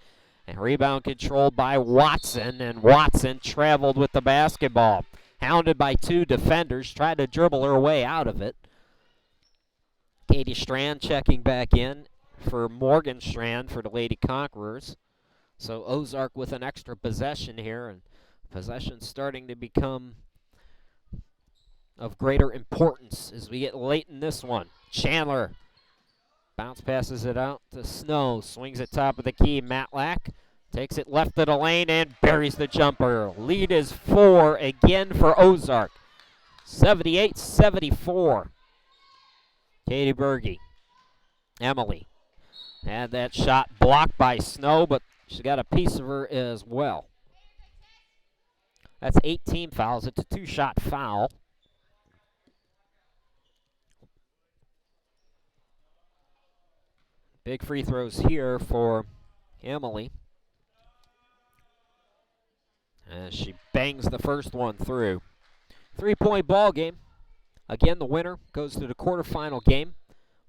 And rebound controlled by Watson. And Watson traveled with the basketball. Hounded by two defenders. Tried to dribble her way out of it. Katie Strand checking back in for Morgan Strand for the Lady Conquerors. So Ozark with an extra possession here. And possession starting to become of greater importance as we get late in this one. Chandler bounce passes it out to Snow. Swings it top of the key. Matlack takes it left of the lane and buries the jumper. Lead is 4 again for Ozark. 78-74. Katie Berge. Emily had that shot blocked by Snow, but she got a piece of her as well. That's 18 fouls. It's a 2-shot foul. Big free throws here for Emily. As she bangs the first one through. 3-point ball game. Again, the winner goes to the quarterfinal game.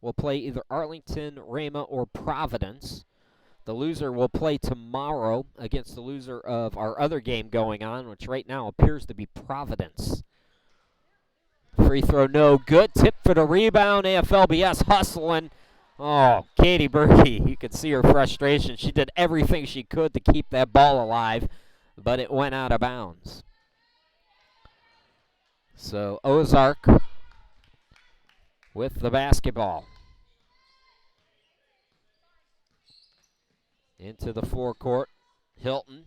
We'll play either Arlington, Rama, or Providence. The loser will play tomorrow against the loser of our other game going on, which right now appears to be Providence. Free throw no good. Tip for the rebound. AFLBS hustling. Oh, Katie Berge, you could see her frustration. She did everything she could to keep that ball alive, but it went out of bounds. So Ozark with the basketball. Into the forecourt, Hilton.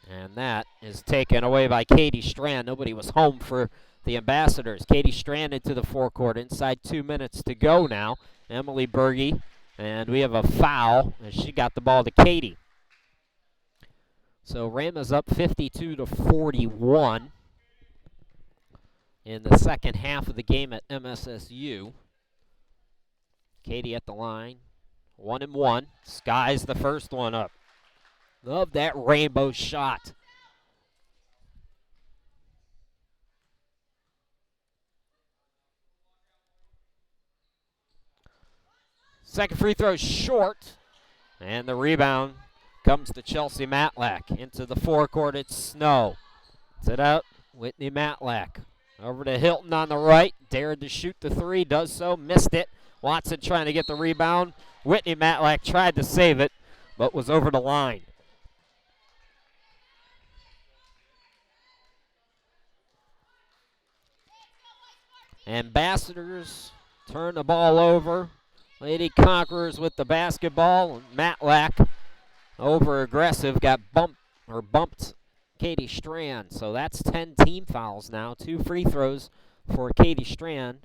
And that is taken away by Katie Strand. Nobody was home for the Ambassadors. Katie Strand into the forecourt. Inside 2 minutes to go now. Emily Berge. And we have a foul. And she got the ball to Katie. So Rama's up 52-41 in the second half of the game at MSSU. Katie at the line. 1-1. Skies the first one up. Love that rainbow shot. Second free throw short. And the rebound comes to Chelsea Matlack. Into the forecourt, it's Snow. It's it out, Whitney Matlack. Over to Hilton on the right. Dared to shoot the three, does so, missed it. Watson trying to get the rebound. Whitney Matlack tried to save it, but was over the line. Ambassadors turn the ball over. Lady Conquerors with the basketball. Matlack, over aggressive, got bumped Katie Strand. So that's 10 team fouls now. 2 free throws for Katie Strand,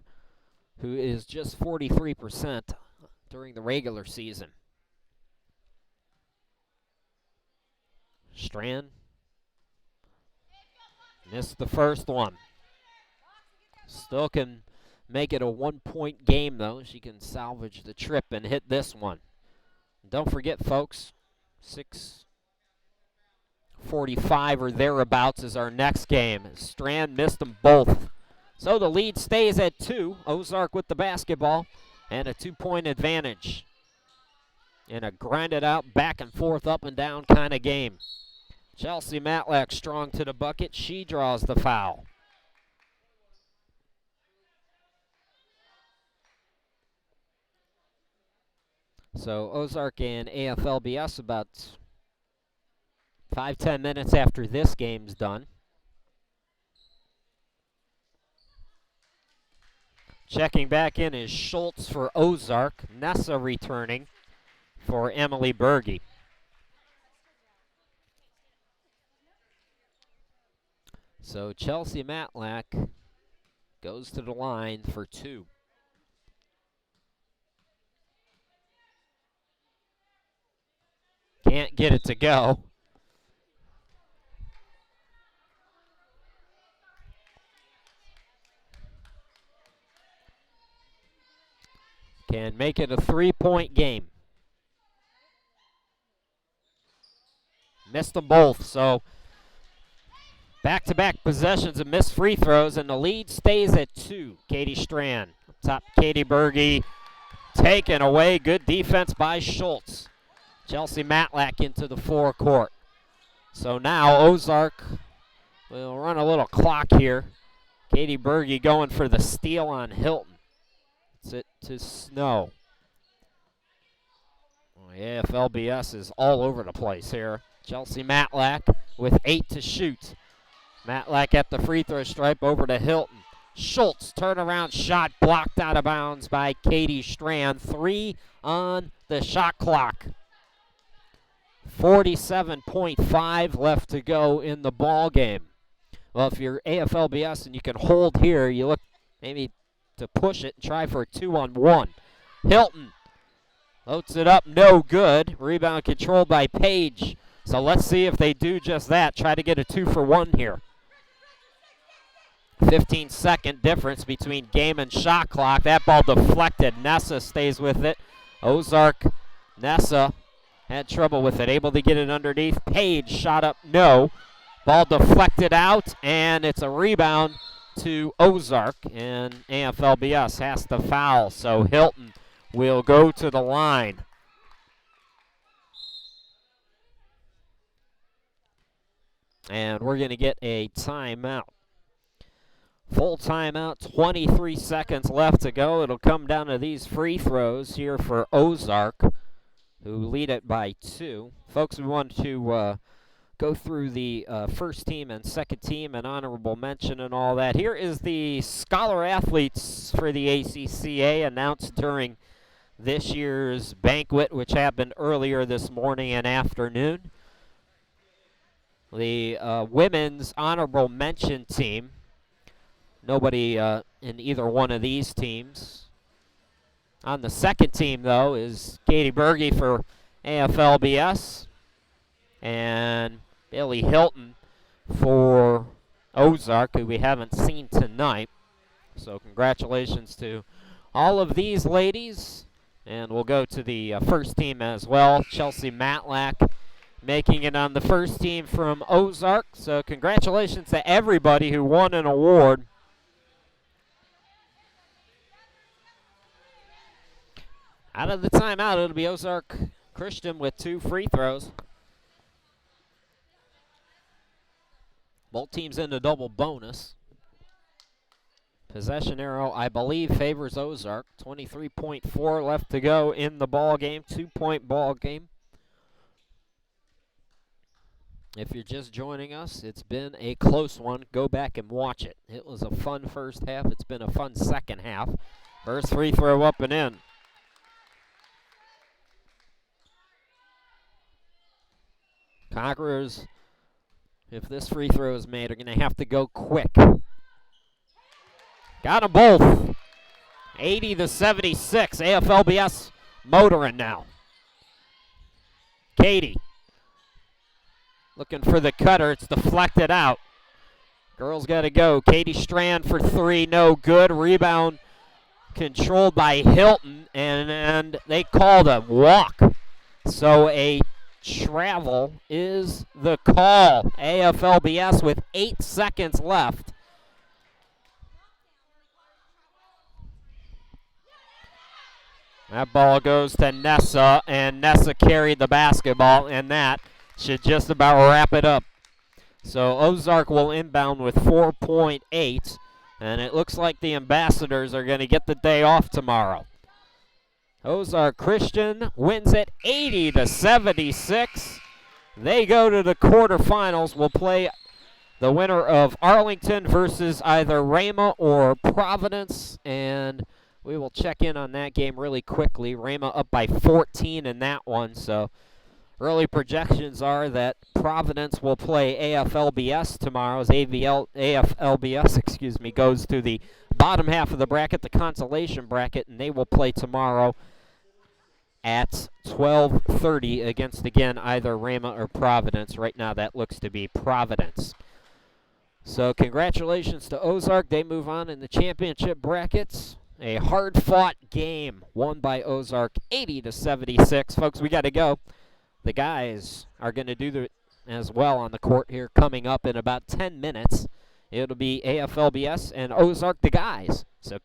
who is just 43% during the regular season. Strand missed the first one. Still can make it a 1-point game, though. She can salvage the trip and hit this one. Don't forget, folks, 6:45 or thereabouts is our next game. Strand missed them both. So the lead stays at 2. Ozark with the basketball and a 2-point advantage in a grinded out, back and forth, up and down kind of game. Chelsea Matlack strong to the bucket. She draws the foul. So Ozark and AFLBS about 5-10 minutes after this game's done. Checking back in is Schultz for Ozark. Nessa returning for Emily Berge. So Chelsea Matlack goes to the line for 2. Can't get it to go. Can make it a 3-point game. Missed them both, so back-to-back possessions of missed free throws, and the lead stays at 2. Katie Strand, top Katie Berge, taken away. Good defense by Schultz. Chelsea Matlack into the forecourt. So now Ozark will run a little clock here. Katie Berge going for the steal on Hilton. It's it to Snow. Well, the AFLBS is all over the place here. Chelsea Matlack with 8 to shoot. Matlack at the free throw stripe over to Hilton. Schultz, turnaround shot blocked out of bounds by Katie Strand. 3 on the shot clock. 47.5 left to go in the ball game. Well, if you're AFLBS and you can hold here, you look maybe to push it and try for a 2-on-1. Hilton loads it up, no good. Rebound controlled by Page. So let's see if they do just that. Try to get a 2-for-1 here. 15-second difference between game and shot clock. That ball deflected. Nessa stays with it. Ozark, Nessa had trouble with it. Able to get it underneath. Page shot up, no. Ball deflected out, and it's a rebound to Ozark, and AFLBS has to foul. So Hilton will go to the line. And we're going to get a timeout. Full timeout, 23 seconds left to go. It'll come down to these free throws here for Ozark, who lead it by 2. Folks, we want to go through the first team and second team and honorable mention and all that. Here is the scholar athletes for the ACCA announced during this year's banquet, which happened earlier this morning and afternoon. The women's honorable mention team, nobody in either one of these teams. On the second team, though, is Katie Berge for AFLBS and Billy Hilton for Ozark, who we haven't seen tonight. So congratulations to all of these ladies. And we'll go to the first team as well. Chelsea Matlack making it on the first team from Ozark. So congratulations to everybody who won an award. Out of the timeout, it'll be Ozark Christian with 2 free throws. Both teams in the double bonus. Possession arrow, I believe, favors Ozark. 23.4 left to go in the ball game. 2-point ball game. If you're just joining us, it's been a close one. Go back and watch it. It was a fun first half. It's been a fun second half. First free throw up and in. Conquerors, if this free throw is made, are going to have to go quick. Got them both. 80-76. AFLBS motoring now. Katie looking for the cutter. It's deflected out. Girls got to go. Katie Strand for 3. No good. Rebound controlled by Hilton, and they called a walk. So a travel is the call. AFLBS with 8 seconds left. That ball goes to Nessa, and Nessa carried the basketball, and that should just about wrap it up. So Ozark will inbound with 4.8, and it looks like the Ambassadors are going to get the day off tomorrow. Ozark Christian wins it 80-76. They go to the quarterfinals. We'll play the winner of Arlington versus either Rama or Providence, and we will check in on that game really quickly. Rama up by 14 in that one, so early projections are that Providence will play AFLBS tomorrow as AFLBS, goes to the bottom half of the bracket, the consolation bracket, and they will play tomorrow at 12:30 against, again, either Rama or Providence. Right now that looks to be Providence. So congratulations to Ozark. They move on in the championship brackets. A hard-fought game won by Ozark 80-76. Folks, we got to go. The guys are going to do as well on the court here coming up in about 10 minutes. It'll be AFLBS and Ozark the guys. So